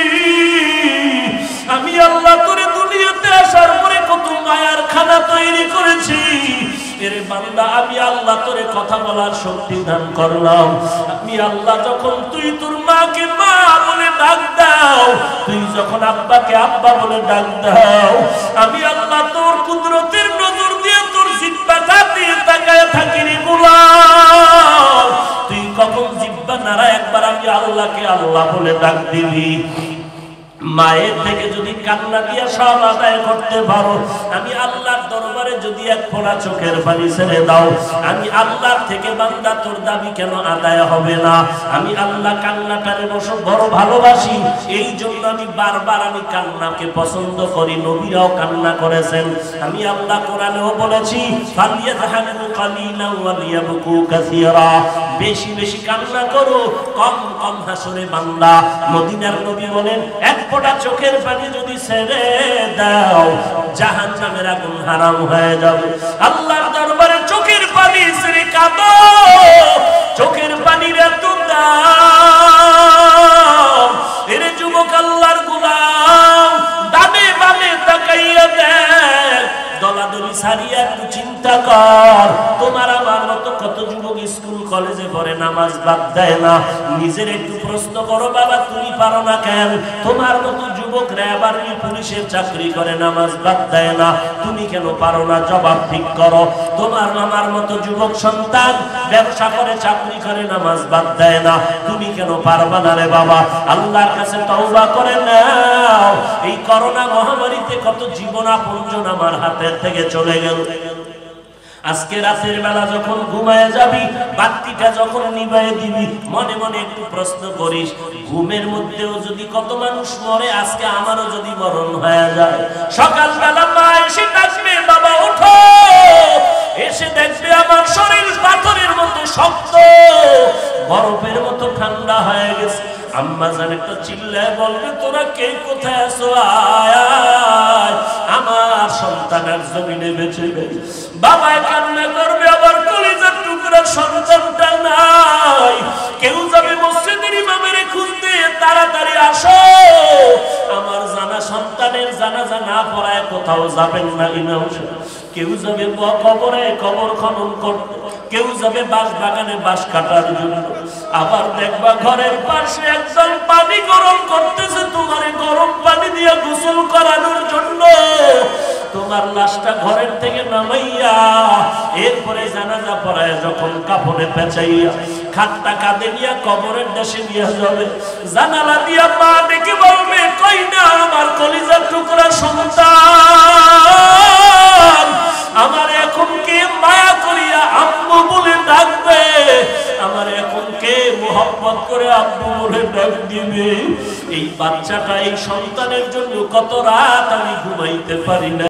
আমি আল্লাহ তোরে দুনিয়াতে আসার পরে কত মায়ার খানা তৈরি করেছি। এরে বান্দা, আমি আল্লাহ তোরে কথা বলার শক্তি দান করলাম। আমি আল্লাহ যখন তুই তোর মাকে মা বলে ডাক দাও, তুই যখন আব্বাকে আব্বা বলে ডাক দাও, আমি আল্লাহ তোর কুদরতের নজর দিয়ে তোর জিহ্বাটা দিয়ে তাকায় থাকি রে গোলাম। তুই কখন জিহ্বা নাড়ায় আল্লাহকে আল্লাহ বলে ডাক দিবি। মায়ের থেকে যদি কান্না দিয়া সব আদায় করতে পারো, আমি আল্লাহর দরবারে যদি এক ফোঁটা চোখের পানি ছেড়ে দাও, আমি আল্লাহর থেকে বান্দা তোর দাবি কেন আদায় হবে না? আমি আল্লাহ কান্নাটারে বড় ভালোবাসি, এই জন্য আমি বারবার আমি কান্নাকে পছন্দ করি। নবীরাও কান্না করেছেন। আমি আল্লাহ কোরআনেও বলেছি, ফালিয়াযহাকু কালিলান ওয়া লিয়াবকু কাসীরা, বেশি বেশি কান্না করো, কম কম হাসরে বান্দা। মদিনার নবী বলেন, এক ফোঁটা চোখের পানি যদি ছেড়ে দাও, জাহান্নামের আগুন হারাম হয়ে যাবে। আল্লাহর দরবারে চোখের পানি ছেড়ে কাঁদো, চোখের পানির এত দাম। এর যুবক আল্লাহর গোলাম, ডানে বামে তাকাইয়া দেখ, দলাদলি ছাড়িয়া একটু চিন্তা কর। তোমার আমার মতো কত যুবক স্কুল কলেজে পড়ে, নামাজ বাদ দেয় না। নিজের একটু প্রশ্ন করো, বাবা তুমি পারো না কেন? তোমার মতো যুবক র্যাব আর্মি পুলিশের চাকরি করে, নামাজ বাদ দেয় না, তুমি কেন পারো না? জবাব ঠিক করো। তোমার আমার মতো যুবক সন্তান ব্যবসা করে, চাকরি করে, নামাজ বাদ দেয় না, তুমি কেন পারবা না রে বাবা? আল্লাহর কাছে তওবা করে নাও। এই করোনা মহামারীতে কত জীবন আপনজন আমার হাতের থেকে চলে গেল। আজকে রাতের বেলা যখন ঘুমায় যাবি, বাতিটা যখন নিভায়ে দিবি, মনে মনে একটু প্রশ্ন করিস, ঘুমের মধ্যেও যদি কত মানুষ মরে, আজকে আমারও যদি মরণ হয়ে যায়। সকালবেলা মা এসে ডাকবে, বাবা ওঠো, এসে দেখবে আমার শরীর পাথরের মতো শক্ত, বরফের মতো ঠান্ডা হয়ে গেছে। আম্মা জান একটা চিল্লায় বলবে, তোরা কে কোথায় আছো, আয় আয়, আমার সন্তানের জমিনে বেঁচে গেছে। বাবায় কান্না করবে, আবার কলিজার টুকরা সন্তানটা নাই। কেউ যাবে মসজিদের ইমামের খুঁজতে, তাড়াতাড়ি আসো, আমার জানা সন্তানের জানাজা না পড়ায় কোথাও যাবেন না ইমাম সাহেব। কেউ যাবে কবরে কবর খনন করতে, কেউ যাবে বাঁশ বাগানে বাঁশ কাটার জন্য। আবার দেখবা ঘরের পাশে একজন পানি গরম করতেছে, তোমার গরম পানি দিয়ে গোসল করানোর জন্য। তোমার লাশটা ঘরের থেকে নামাইয়া এরপরে জানাজা পড়ায় যখন কাপড়ে পেঁচাইয়া খাটটা কাঁধে নিয়ে কবরের দেশে নিয়ে যাবে, জানালা দিয়া মা ডেকে বলবে, কই না আমার কলিজার টুকরা সন্তান, আমার এখন কে মায়া করিয়া আম্মু বলে ডাকবে, আমার এখন কে মোহাম্মত করে আব্বু বলে ডাক দিবে। এই বাচ্চাটা, এই সন্তানের জন্য কত রাত আমি ঘুমাইতে পারি না।